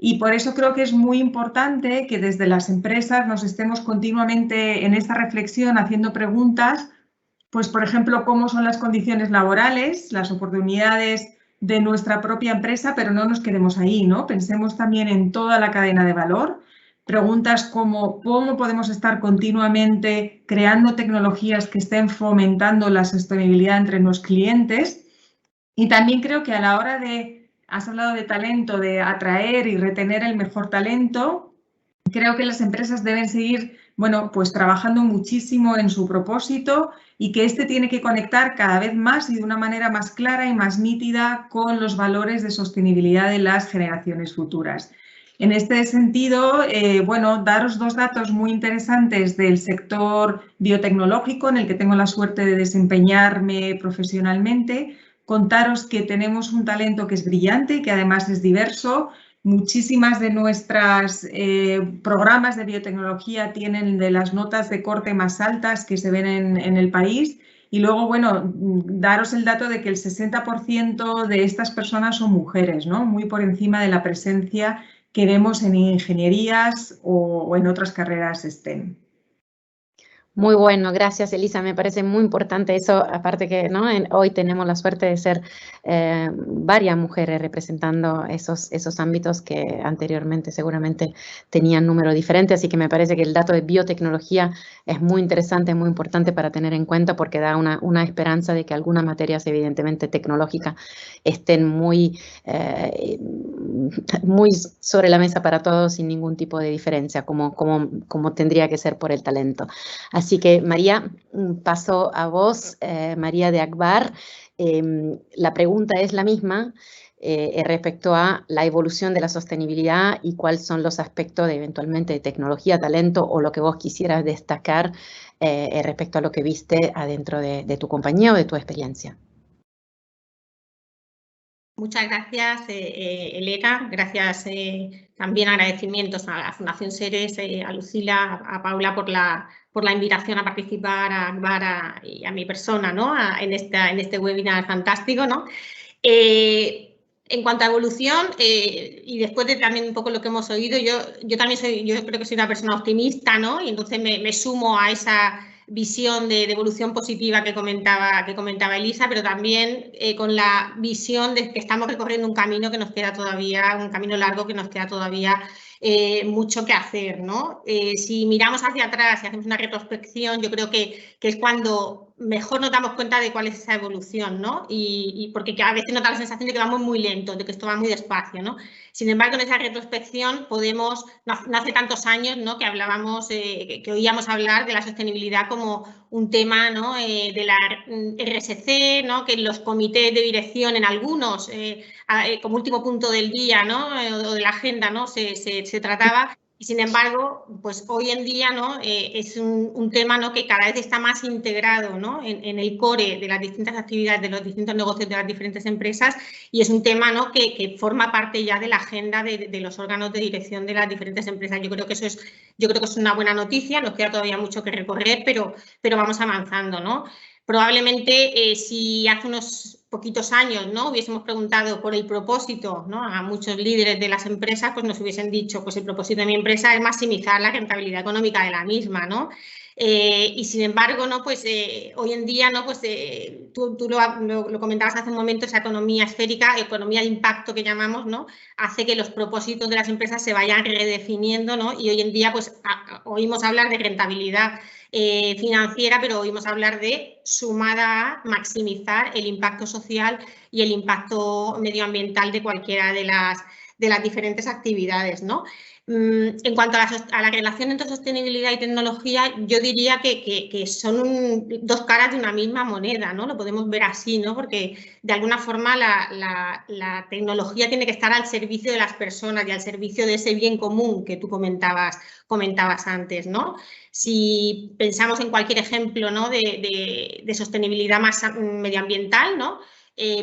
Y por eso creo que es muy importante que desde las empresas nos estemos continuamente en esta reflexión haciendo preguntas, pues por ejemplo, cómo son las condiciones laborales, las oportunidades de nuestra propia empresa, pero no nos quedemos ahí, ¿no? Pensemos también en toda la cadena de valor. Preguntas como cómo podemos estar continuamente creando tecnologías que estén fomentando la sostenibilidad entre los clientes. Y también creo que a la hora has hablado de talento, de atraer y retener el mejor talento. Creo que las empresas deben seguir, bueno, pues trabajando muchísimo en su propósito y que este tiene que conectar cada vez más y de una manera más clara y más nítida con los valores de sostenibilidad de las generaciones futuras. En este sentido, bueno, daros dos datos muy interesantes del sector biotecnológico en el que tengo la suerte de desempeñarme profesionalmente. Contaros que tenemos un talento que es brillante y que además es diverso. Muchísimas de nuestras programas de biotecnología tienen de las notas de corte más altas que se ven en el país. Y luego, bueno, daros el dato de que el 60% de estas personas son mujeres, ¿no? Muy por encima de la presencia que vemos en ingenierías o en otras carreras STEM. Muy bueno, gracias Elisa, me parece muy importante eso, aparte que ¿no? Hoy tenemos la suerte de ser varias mujeres representando esos ámbitos que anteriormente seguramente tenían números diferentes, así que me parece que el dato de biotecnología es muy interesante, es muy importante para tener en cuenta porque da una esperanza de que algunas materias evidentemente tecnológicas estén muy sobre la mesa para todos sin ningún tipo de diferencia, como tendría que ser por el talento. Así que María, paso a vos, María de Akbar. La pregunta es la misma respecto a la evolución de la sostenibilidad y cuáles son los aspectos de eventualmente de tecnología, talento o lo que vos quisieras destacar respecto a lo que viste adentro de tu compañía o de tu experiencia. Muchas gracias, Elena. Gracias, también agradecimientos a la Fundación Seres, a Lucila, a Paula por la invitación a participar, a Akbar y a mi persona, ¿no? en este webinar fantástico, ¿no? En cuanto a evolución, y después de también un poco lo que hemos oído, yo también yo creo que soy una persona optimista, ¿no? Y entonces me sumo a esa visión de evolución positiva que comentaba Elisa, pero también con la visión de que estamos recorriendo un camino que nos queda todavía, un camino largo que nos queda todavía mucho que hacer, ¿no? Si miramos hacia atrás y hacemos una retrospección, yo creo que es cuando mejor nos damos cuenta de cuál es esa evolución, ¿no? Y porque a veces nos da la sensación de que vamos muy lento, de que esto va muy despacio, ¿no? Sin embargo, en esa retrospección podemos, no hace tantos años, ¿no? Que hablábamos, que oíamos hablar de la sostenibilidad como un tema, ¿no? De la RSC, ¿no? Que en los comités de dirección, en algunos, como último punto del día, ¿no? O de la agenda, ¿no? Se trataba. Y sin embargo, pues hoy en día, ¿no? Es un tema, ¿no? Que cada vez está más integrado, ¿no? en el core de las distintas actividades, de los distintos negocios de las diferentes empresas, y es un tema, ¿no? que forma parte ya de la agenda de los órganos de dirección de las diferentes empresas. Yo creo que es una buena noticia, nos queda todavía mucho que recorrer, pero vamos avanzando, ¿no? Probablemente si hace unos poquitos años, ¿no? Hubiésemos preguntado por el propósito, ¿no? A muchos líderes de las empresas, pues nos hubiesen dicho, pues el propósito de mi empresa es maximizar la rentabilidad económica de la misma, ¿no? Y sin embargo, ¿no? Pues hoy en día, ¿no? Pues tú lo comentabas hace un momento, esa economía esférica, economía de impacto que llamamos, ¿no? Hace que los propósitos de las empresas se vayan redefiniendo, ¿no? Y hoy en día, pues oímos hablar de rentabilidad financiera, pero oímos hablar de sumada a maximizar el impacto social y el impacto medioambiental de cualquiera de las diferentes actividades, ¿no? En cuanto a la relación entre sostenibilidad y tecnología, yo diría que son dos caras de una misma moneda, ¿no? Lo podemos ver así, ¿no? Porque de alguna forma la tecnología tiene que estar al servicio de las personas y al servicio de ese bien común que tú comentabas antes, ¿no? Si pensamos en cualquier ejemplo, ¿no? de sostenibilidad más medioambiental, ¿no?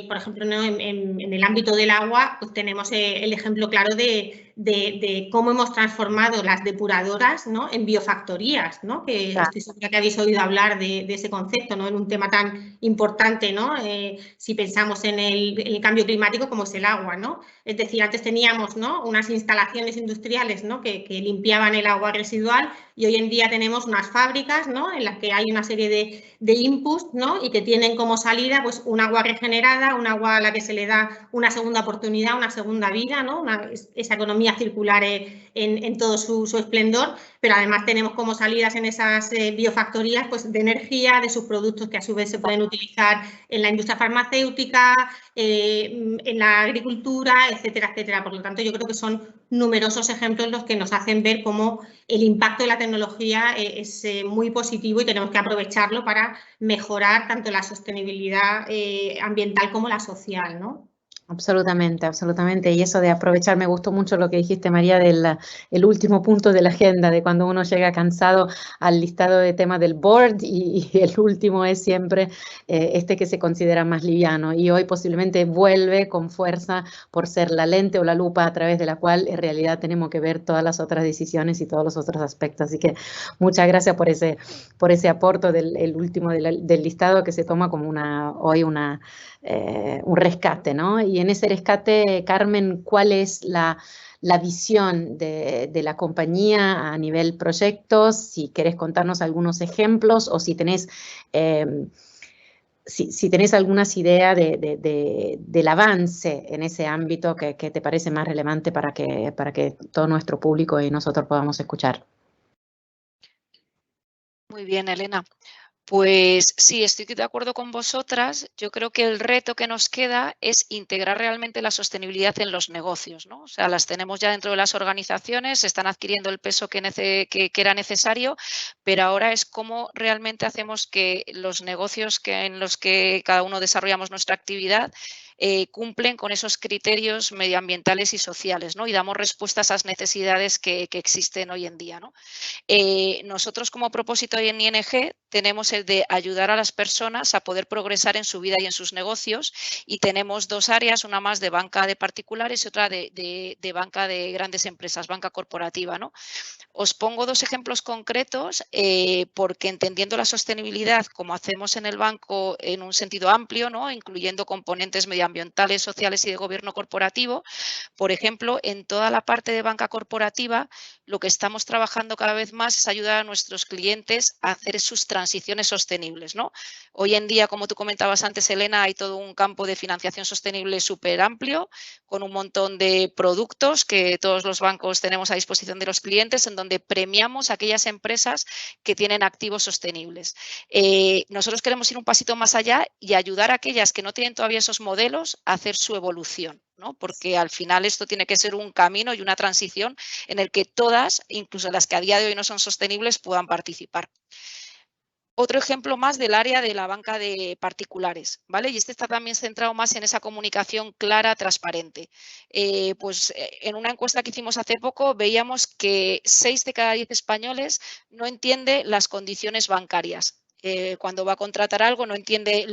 Por ejemplo, ¿no? en el ámbito del agua, pues tenemos el ejemplo claro de cómo hemos transformado las depuradoras, ¿no? En biofactorías, ¿no? Que claro. Estoy segura que habéis oído hablar de ese concepto, ¿no? En un tema tan importante, ¿no? Si pensamos en el cambio climático como es el agua, ¿no? Es decir, antes teníamos, ¿no? Unas instalaciones industriales, ¿no? que limpiaban el agua residual, y hoy en día tenemos unas fábricas, ¿no? En las que hay una serie de inputs, ¿no? Y que tienen como salida pues un agua regenerada, un agua a la que se le da una segunda oportunidad, una segunda vida, ¿no? Esa economía circular en todo su esplendor, pero además tenemos como salidas en esas biofactorías pues de energía, de subproductos que a su vez se pueden utilizar en la industria farmacéutica, en la agricultura, etcétera, etcétera. Por lo tanto, yo creo que son numerosos ejemplos los que nos hacen ver cómo el impacto de la tecnología es muy positivo y tenemos que aprovecharlo para mejorar tanto la sostenibilidad ambiental como la social, ¿no? Absolutamente, absolutamente. Y eso de aprovechar, me gustó mucho lo que dijiste, María, el último punto de la agenda, de cuando uno llega cansado al listado de temas del board y el último es siempre este que se considera más liviano. Y hoy posiblemente vuelve con fuerza por ser la lente o la lupa a través de la cual en realidad tenemos que ver todas las otras decisiones y todos los otros aspectos. Así que muchas gracias por ese aporte del último del listado que se toma como hoy un rescate, ¿no? Y y en ese rescate, Carmen, ¿cuál es la visión de la compañía a nivel proyectos? Si querés contarnos algunos ejemplos o si tenés, si tenés algunas ideas del avance en ese ámbito que te parece más relevante para que todo nuestro público y nosotros podamos escuchar. Muy bien, Elena. Pues sí, estoy de acuerdo con vosotras. Yo creo que el reto que nos queda es integrar realmente la sostenibilidad en los negocios, ¿no? O sea, las tenemos ya dentro de las organizaciones, están adquiriendo el peso que era necesario, pero ahora es cómo realmente hacemos que los negocios en los que cada uno desarrollamos nuestra actividad cumplen con esos criterios medioambientales y sociales, ¿no? Y damos respuesta a esas necesidades que existen hoy en día, ¿no? Nosotros como propósito en ING tenemos el de ayudar a las personas a poder progresar en su vida y en sus negocios, y tenemos dos áreas, una más de banca de particulares y otra de banca de grandes empresas, banca corporativa, ¿no? Os pongo dos ejemplos concretos porque entendiendo la sostenibilidad como hacemos en el banco en un sentido amplio, ¿no? Incluyendo componentes medioambientales, sociales y de gobierno corporativo, por ejemplo, en toda la parte de banca corporativa, lo que estamos trabajando cada vez más es ayudar a nuestros clientes a hacer sus transiciones sostenibles, ¿no? Hoy en día, como tú comentabas antes, Elena, hay todo un campo de financiación sostenible súper amplio, con un montón de productos que todos los bancos tenemos a disposición de los clientes, en donde premiamos a aquellas empresas que tienen activos sostenibles. Nosotros queremos ir un pasito más allá y ayudar a aquellas que no tienen todavía esos modelos a hacer su evolución, ¿no? Porque al final esto tiene que ser un camino y una transición en el que todas, incluso las que a día de hoy no son sostenibles, puedan participar. Otro ejemplo más del área de la banca de particulares, ¿vale? Y este está también centrado más en esa comunicación clara, transparente. Pues en una encuesta que hicimos hace poco veíamos que 6 de cada 10 españoles no entiende las condiciones bancarias. Cuando va a contratar algo no entiende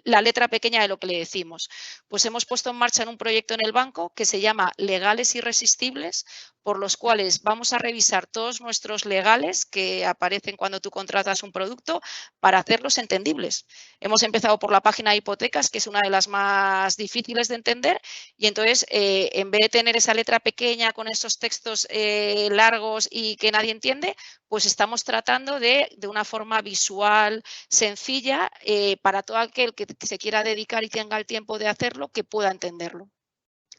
la letra pequeña de lo que le decimos. Pues hemos puesto en marcha un proyecto en el banco que se llama Legales Irresistibles, por los cuales vamos a revisar todos nuestros legales que aparecen cuando tú contratas un producto para hacerlos entendibles. Hemos empezado por la página de hipotecas, que es una de las más difíciles de entender, y entonces en vez de tener esa letra pequeña con esos textos largos y que nadie entiende, pues estamos tratando de una forma visual, sencilla, para todo aquel que se quiera dedicar y tenga el tiempo de hacerlo, que pueda entenderlo.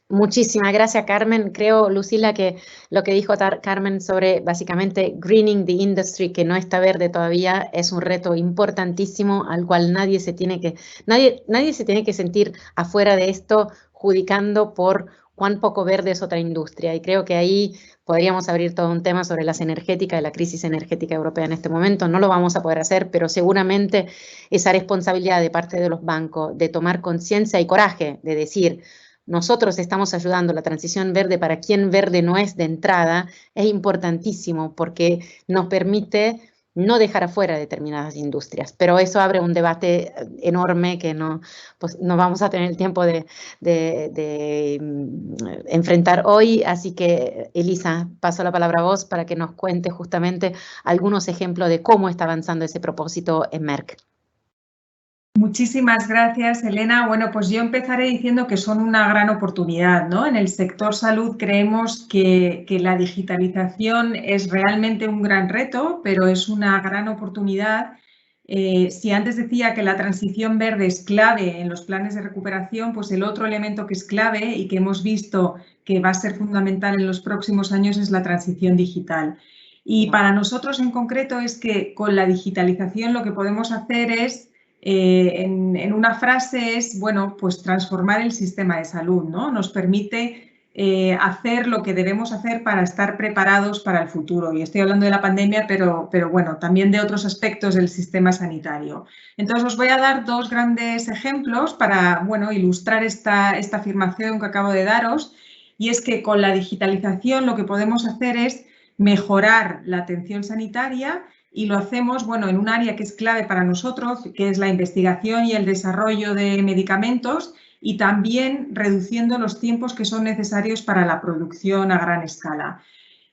Muchísimas gracias, Carmen. Creo, Lucila, que lo que dijo Carmen sobre básicamente greening the industry, que no está verde todavía, es un reto importantísimo al cual nadie se tiene que sentir afuera de esto, judicando por cuán poco verde es otra industria. Y creo que ahí podríamos abrir todo un tema sobre las energéticas y la crisis energética europea en este momento. No lo vamos a poder hacer, pero seguramente esa responsabilidad de parte de los bancos de tomar conciencia y coraje de decir: nosotros estamos ayudando a la transición verde para quien verde no es de entrada, es importantísimo porque nos permite no dejar afuera determinadas industrias. Pero eso abre un debate enorme que no vamos a tener el tiempo de enfrentar hoy. Así que, Elisa, paso la palabra a vos para que nos cuentes justamente algunos ejemplos de cómo está avanzando ese propósito en Merck. Muchísimas gracias, Elena. Bueno, pues yo empezaré diciendo que son una gran oportunidad, ¿no? En el sector salud creemos que la digitalización es realmente un gran reto, pero es una gran oportunidad. Si antes decía que la transición verde es clave en los planes de recuperación, pues el otro elemento que es clave y que hemos visto que va a ser fundamental en los próximos años es la transición digital. Y para nosotros en concreto es que con la digitalización lo que podemos hacer es en una frase es, bueno, pues transformar el sistema de salud, ¿no? Nos permite hacer lo que debemos hacer para estar preparados para el futuro. Y estoy hablando de la pandemia, pero bueno, también de otros aspectos del sistema sanitario. Entonces, os voy a dar dos grandes ejemplos para, bueno, ilustrar esta afirmación que acabo de daros. Y es que con la digitalización lo que podemos hacer es mejorar la atención sanitaria, y lo hacemos, bueno, en un área que es clave para nosotros, que es la investigación y el desarrollo de medicamentos, y también reduciendo los tiempos que son necesarios para la producción a gran escala.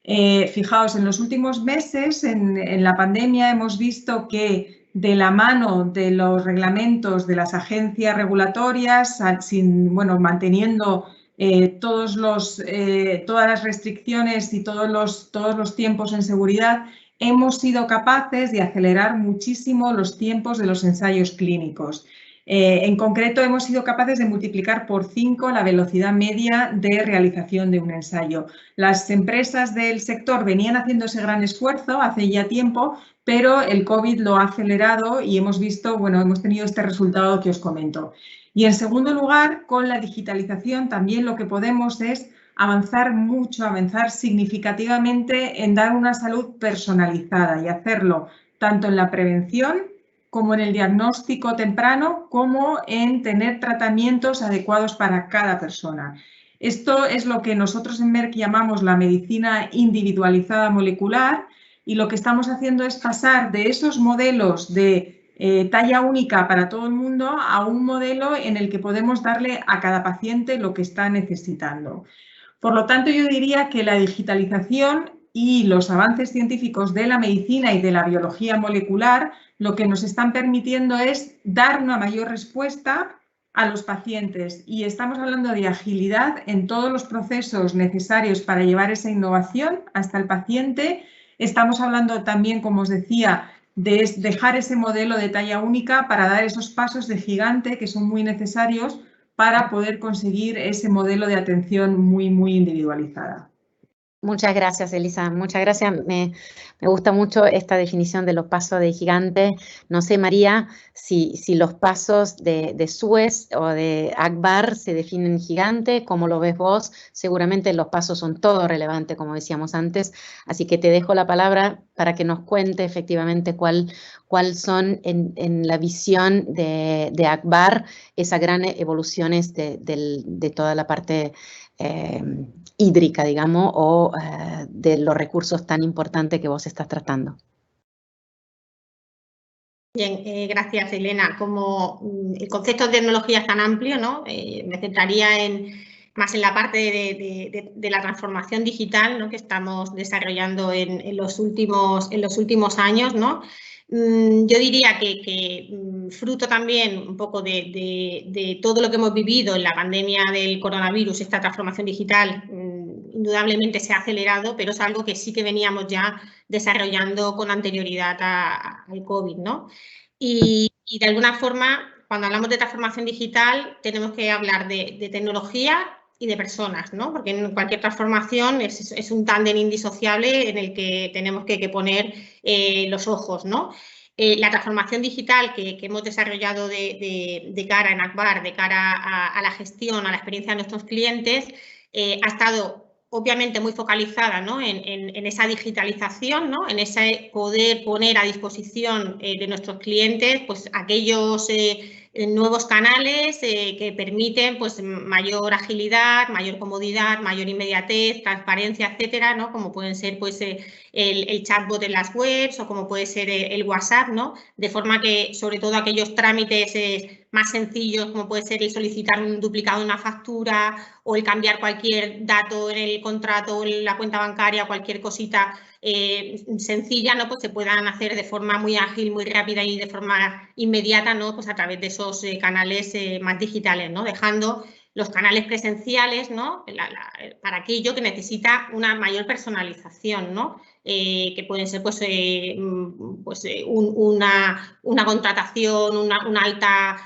Fijaos, en los últimos meses, en la pandemia, hemos visto que de la mano de los reglamentos de las agencias regulatorias, manteniendo todas las restricciones y todos los tiempos en seguridad, hemos sido capaces de acelerar muchísimo los tiempos de los ensayos clínicos. En concreto, hemos sido capaces de multiplicar por 5 la velocidad media de realización de un ensayo. Las empresas del sector venían haciendo ese gran esfuerzo hace ya tiempo, pero el COVID lo ha acelerado y hemos tenido este resultado que os comento. Y en segundo lugar, con la digitalización también lo que podemos es avanzar significativamente en dar una salud personalizada y hacerlo tanto en la prevención como en el diagnóstico temprano, como en tener tratamientos adecuados para cada persona. Esto es lo que nosotros en Merck llamamos la medicina individualizada molecular, y lo que estamos haciendo es pasar de esos modelos de talla única para todo el mundo a un modelo en el que podemos darle a cada paciente lo que está necesitando. Por lo tanto, yo diría que la digitalización y los avances científicos de la medicina y de la biología molecular lo que nos están permitiendo es dar una mayor respuesta a los pacientes, y estamos hablando de agilidad en todos los procesos necesarios para llevar esa innovación hasta el paciente. Estamos hablando también, como os decía, de dejar ese modelo de talla única para dar esos pasos de gigante que son muy necesarios para poder conseguir ese modelo de atención muy, muy individualizada. Muchas gracias, Elisa. Muchas gracias. Me gusta mucho esta definición de los pasos de gigante. No sé, María, si los pasos de Suez o de Akbar se definen gigante, ¿cómo lo ves vos? Seguramente los pasos son todos relevantes, como decíamos antes. Así que te dejo la palabra para que nos cuente efectivamente cuál son en la visión de Akbar esas grandes evoluciones de toda la parte hídrica, digamos, o de los recursos tan importantes que vos estás tratando. Bien, gracias, Elena. Como el concepto de tecnología es tan amplio, ¿no? Me centraría más en la parte de la transformación digital, ¿no?, que estamos desarrollando en los últimos años, ¿no? Yo diría que fruto también un poco de todo lo que hemos vivido en la pandemia del coronavirus, esta transformación digital indudablemente se ha acelerado, pero es algo que sí que veníamos ya desarrollando con anterioridad al COVID, ¿no? Y de alguna forma, cuando hablamos de transformación digital, tenemos que hablar de tecnología y de personas, ¿no? Porque en cualquier transformación es un tándem indisociable en el que tenemos que poner los ojos, ¿no? La transformación digital que hemos desarrollado de cara en Akbar, de cara a la gestión, a la experiencia de nuestros clientes, ha estado obviamente muy focalizada, ¿no?, en esa digitalización, ¿no?, en ese poder poner a disposición de nuestros clientes pues aquellos nuevos canales que permiten pues mayor agilidad, mayor comodidad, mayor inmediatez, transparencia, etcétera, ¿no?, como pueden ser pues el chatbot en las webs o como puede ser el WhatsApp, ¿no?, de forma que sobre todo aquellos trámites más sencillos, como puede ser el solicitar un duplicado de una factura o el cambiar cualquier dato en el contrato o en la cuenta bancaria, cualquier cosita sencilla, ¿no?, pues se puedan hacer de forma muy ágil, muy rápida y de forma inmediata, ¿no?, pues a través de esos canales más digitales, ¿no?, dejando los canales presenciales, ¿no?, para aquello que necesita una mayor personalización, ¿no?, que pueden ser pues una contratación, una alta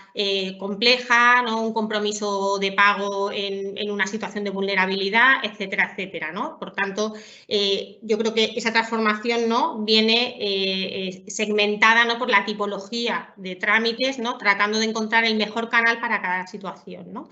compleja, ¿no?, un compromiso de pago en una situación de vulnerabilidad, etcétera, etcétera, ¿no? Por tanto, yo creo que esa transformación, ¿no?, viene segmentada, ¿no?, por la tipología de trámites, ¿no?, tratando de encontrar el mejor canal para cada situación, ¿no?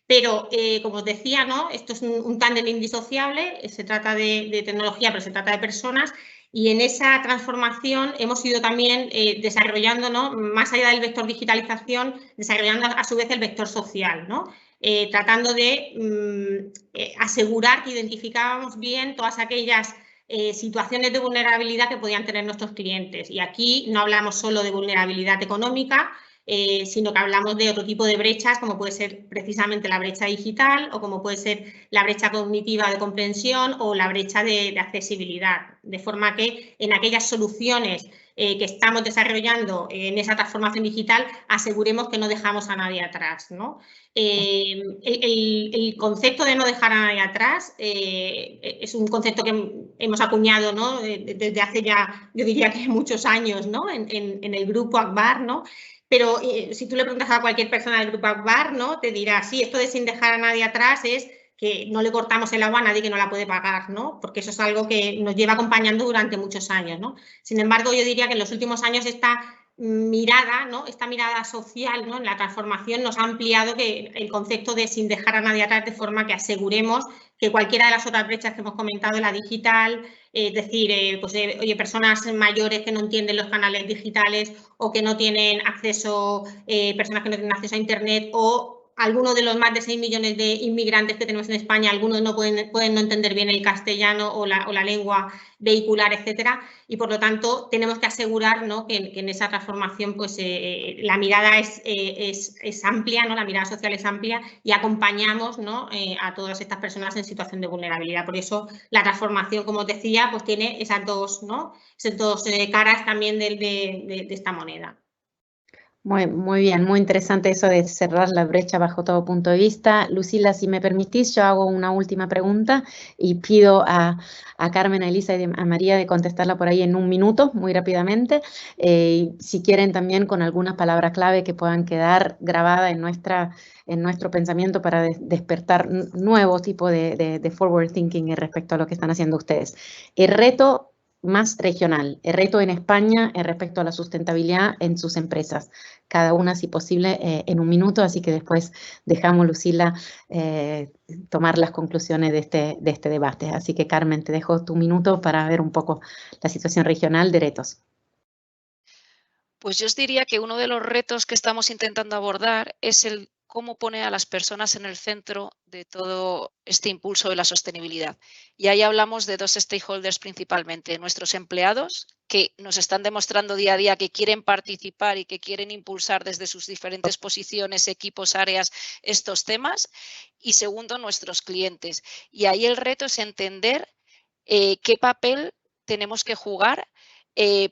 Pero, como os decía, ¿no?, esto es un tándem indisociable, se trata de tecnología, pero se trata de personas, y en esa transformación hemos ido también desarrollando, ¿no?, más allá del vector digitalización, desarrollando a su vez el vector social, ¿no?, tratando de asegurar que identificábamos bien todas aquellas situaciones de vulnerabilidad que podían tener nuestros clientes. Y aquí no hablamos solo de vulnerabilidad económica, sino que hablamos de otro tipo de brechas, como puede ser precisamente la brecha digital o como puede ser la brecha cognitiva de comprensión o la brecha de accesibilidad. De forma que en aquellas soluciones que estamos desarrollando en esa transformación digital, aseguremos que no dejamos a nadie atrás, ¿no? El concepto de no dejar a nadie atrás es un concepto que hemos acuñado, ¿no? Desde hace ya, yo diría que muchos años, ¿no? En el grupo Akbar, ¿no? Pero si tú le preguntas a cualquier persona del grupo Akbar, ¿no? Te dirá, sí, esto de sin dejar a nadie atrás es que no le cortamos el agua a nadie que no la puede pagar, ¿no? Porque eso es algo que nos lleva acompañando durante muchos años, ¿no? Sin embargo, yo diría que en los últimos años esta mirada, ¿no? Esta mirada social, ¿no? En la transformación nos ha ampliado el concepto de sin dejar a nadie atrás, de forma que aseguremos que cualquiera de las otras brechas que hemos comentado, la digital, es decir, oye, personas mayores que no entienden los canales digitales o que no tienen acceso, personas que no tienen acceso a Internet, o algunos de los más de 6 millones de inmigrantes que tenemos en España, algunos no pueden no entender bien el castellano o la lengua vehicular, etcétera, y por lo tanto tenemos que asegurar, ¿no? que en esa transformación pues, la mirada es amplia, ¿no? La mirada social es amplia y acompañamos, ¿no? A todas estas personas en situación de vulnerabilidad. Por eso la transformación, como os decía, pues tiene esas dos, ¿no? Esas dos caras también de esta moneda. Muy bien, muy interesante eso de cerrar la brecha bajo todo punto de vista. Lucila, si me permitís, yo hago una última pregunta y pido a Carmen, a Elisa y a María de contestarla por ahí en un minuto, muy rápidamente. Si quieren también con algunas palabras clave que puedan quedar grabadas en nuestro pensamiento para despertar nuevo tipo de forward thinking respecto a lo que están haciendo ustedes. El reto más regional, el reto en España respecto a la sustentabilidad en sus empresas, cada una si posible en un minuto, así que después dejamos, Lucila, tomar las conclusiones de este debate. Así que Carmen, te dejo tu minuto para ver un poco la situación regional de retos. Pues yo os diría que uno de los retos que estamos intentando abordar es el cómo pone a las personas en el centro de todo este impulso de la sostenibilidad. Y ahí hablamos de dos stakeholders principalmente, nuestros empleados, que nos están demostrando día a día que quieren participar y que quieren impulsar desde sus diferentes posiciones, equipos, áreas, estos temas. Y segundo, nuestros clientes. Y ahí el reto es entender qué papel tenemos que jugar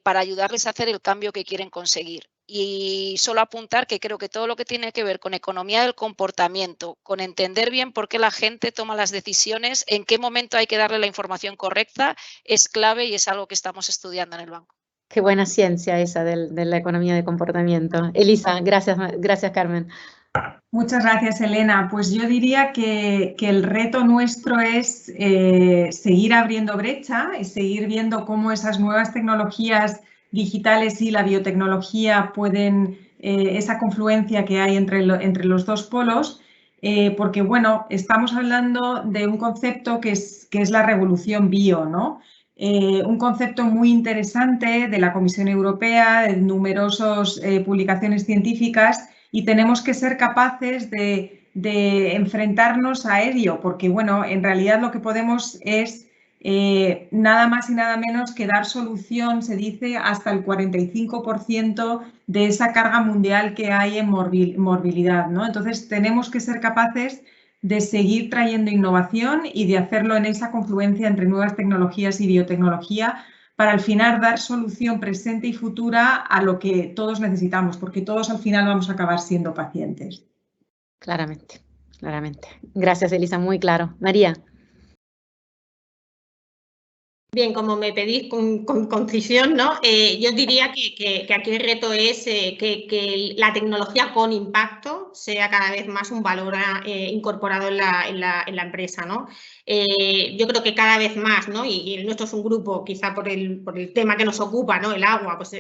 para ayudarles a hacer el cambio que quieren conseguir. Y solo apuntar que creo que todo lo que tiene que ver con economía del comportamiento, con entender bien por qué la gente toma las decisiones, en qué momento hay que darle la información correcta, es clave y es algo que estamos estudiando en el banco. Qué buena ciencia esa de la economía de comportamiento. Elisa, gracias Carmen. Muchas gracias, Elena. Pues yo diría que el reto nuestro es seguir abriendo brecha y seguir viendo cómo esas nuevas tecnologías digitales y la biotecnología pueden, esa confluencia que hay entre los dos polos, porque bueno, estamos hablando de un concepto que es la revolución bio, ¿no? Un concepto muy interesante de la Comisión Europea, de numerosas publicaciones científicas, y tenemos que ser capaces de enfrentarnos a ello, porque bueno, en realidad lo que podemos es nada más y nada menos que dar solución, se dice, hasta el 45% de esa carga mundial que hay en morbilidad, ¿no? Entonces tenemos que ser capaces de seguir trayendo innovación y de hacerlo en esa confluencia entre nuevas tecnologías y biotecnología, para al final dar solución presente y futura a lo que todos necesitamos, porque todos al final vamos a acabar siendo pacientes. Claramente, claramente. Gracias, Elisa, muy claro. María. Bien, como me pedís con concisión, ¿no? Yo diría que aquí el reto es que la tecnología con impacto sea cada vez más un valor incorporado en la empresa, ¿no? Yo creo que cada vez más, ¿no? Y nuestro es un grupo, quizá por el tema que nos ocupa, ¿no? El agua, pues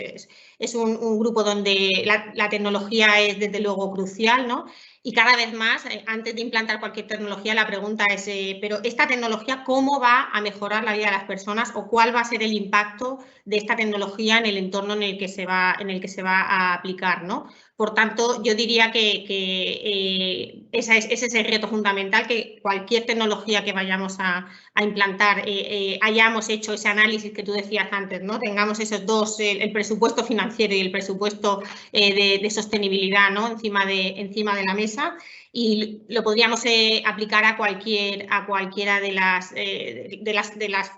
es un grupo donde la tecnología es desde luego crucial, ¿no? Y cada vez más, antes de implantar cualquier tecnología, la pregunta es, pero esta tecnología, ¿cómo va a mejorar la vida de las personas o cuál va a ser el impacto de esta tecnología en el entorno en el que se va a aplicar, ¿no? Por tanto, yo diría que ese es el reto fundamental, que cualquier tecnología que vayamos a implantar hayamos hecho ese análisis que tú decías antes, ¿no? Tengamos esos dos, el presupuesto financiero y el presupuesto de sostenibilidad, ¿no? encima de la mesa, y lo podríamos aplicar a cualquiera de las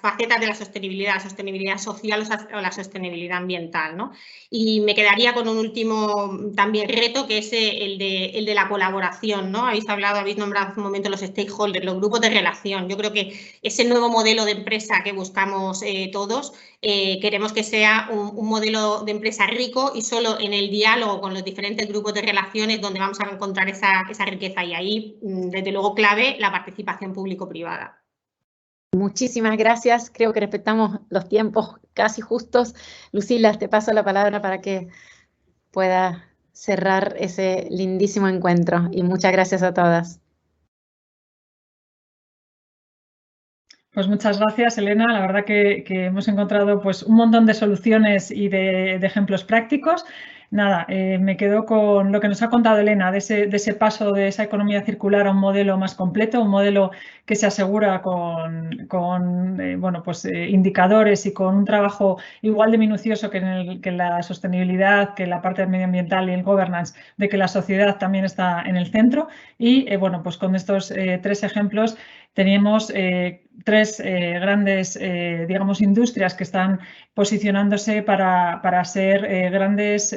facetas de la sostenibilidad social o la sostenibilidad ambiental, ¿no? Y me quedaría con un último también reto, que es el de la colaboración, ¿no? Habéis nombrado hace un momento los stakeholders, los grupos de relación. Yo creo que ese nuevo modelo de empresa que buscamos todos, queremos que sea un modelo de empresa rico, y solo en el diálogo con los diferentes grupos de relaciones donde vamos a encontrar esa riqueza, y ahí, desde luego, clave la participación público-privada. Muchísimas gracias. Creo que respetamos los tiempos casi justos. Lucila, te paso la palabra para que pueda cerrar ese lindísimo encuentro, y muchas gracias a todas. Pues muchas gracias, Elena. La verdad que hemos encontrado pues un montón de soluciones y de ejemplos prácticos. Nada, me quedo con lo que nos ha contado Elena, de ese paso de esa economía circular a un modelo más completo, un modelo que se asegura con indicadores y con un trabajo igual de minucioso que en la sostenibilidad, que en la parte medioambiental y el governance, de que la sociedad también está en el centro. Y pues con estos 3 ejemplos tenemos 3 grandes, digamos, industrias que están posicionándose para ser grandes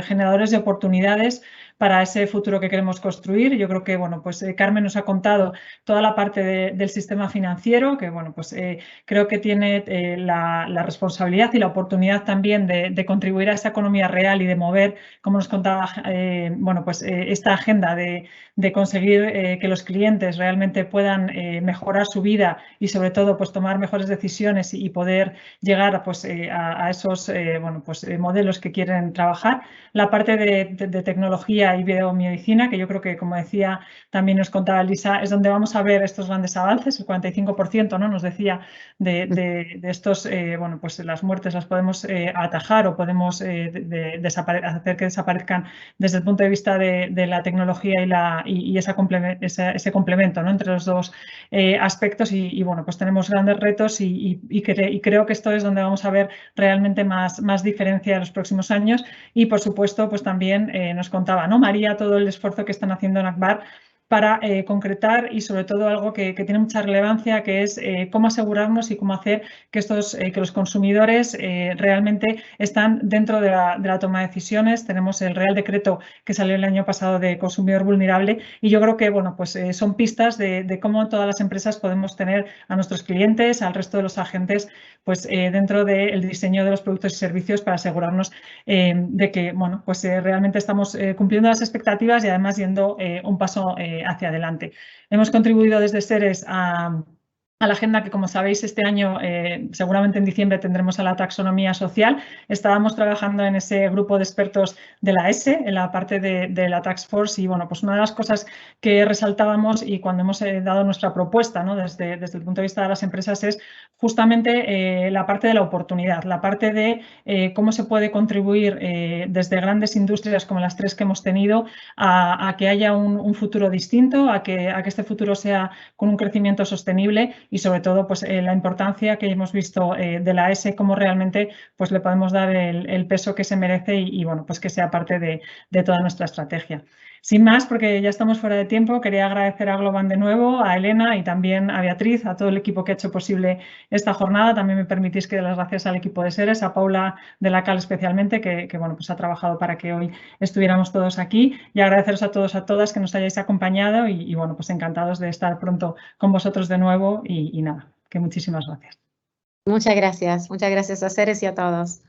generadores de oportunidades para ese futuro que queremos construir. Yo creo que, Carmen nos ha contado toda la parte del sistema financiero, que, creo que tiene la responsabilidad y la oportunidad también de contribuir a esa economía real y de mover, como nos contaba, esta agenda de conseguir que los clientes realmente puedan mejorar su vida y, sobre todo, pues tomar mejores decisiones y poder llegar a esos modelos que quieren trabajar. La parte de tecnología y biomedicina, que yo creo que, como decía, también nos contaba Elisa, es donde vamos a ver estos grandes avances. El 45%, ¿no?, nos decía de estos, las muertes las podemos atajar o podemos hacer que desaparezcan desde el punto de vista de la tecnología y ese complemento, ¿no?, entre los dos aspectos. Y tenemos grandes retos y creo que esto es donde vamos a ver realmente más diferencia en los próximos años. Y, por supuesto, pues también nos contaba, ¿no?, María, todo el esfuerzo que están haciendo en ACBAR para concretar, y sobre todo algo que tiene mucha relevancia, que es cómo asegurarnos y cómo hacer que los consumidores realmente están dentro de la toma de decisiones. Tenemos el Real Decreto que salió el año pasado de consumidor vulnerable, y yo creo que son pistas de cómo todas las empresas podemos tener a nuestros clientes, al resto de los agentes, dentro del diseño de los productos y servicios, para asegurarnos de que realmente estamos cumpliendo las expectativas y además yendo un paso hacia adelante. Hemos contribuido desde Seres a la agenda que, como sabéis, este año, seguramente en diciembre, tendremos a la taxonomía social. Estábamos trabajando en ese grupo de expertos de la ESE, en la parte de la Task Force, y una de las cosas que resaltábamos, y cuando hemos dado nuestra propuesta, ¿no?, desde el punto de vista de las empresas, es justamente la parte de la oportunidad, la parte de cómo se puede contribuir desde grandes industrias como las 3 que hemos tenido a que haya un futuro distinto, a que este futuro sea con un crecimiento sostenible, y, sobre todo, la importancia que hemos visto de la ESE, cómo realmente le podemos dar el peso que se merece y que sea parte de toda nuestra estrategia. Sin más, porque ya estamos fuera de tiempo, quería agradecer a Globant de nuevo, a Elena y también a Beatriz, a todo el equipo que ha hecho posible esta jornada. También me permitís que dé las gracias al equipo de Seres, a Paula de la Cal especialmente, que ha trabajado para que hoy estuviéramos todos aquí, y agradeceros a todos, a todas, que nos hayáis acompañado, y encantados de estar pronto con vosotros de nuevo, y nada, que muchísimas gracias. Muchas gracias a Seres y a todos.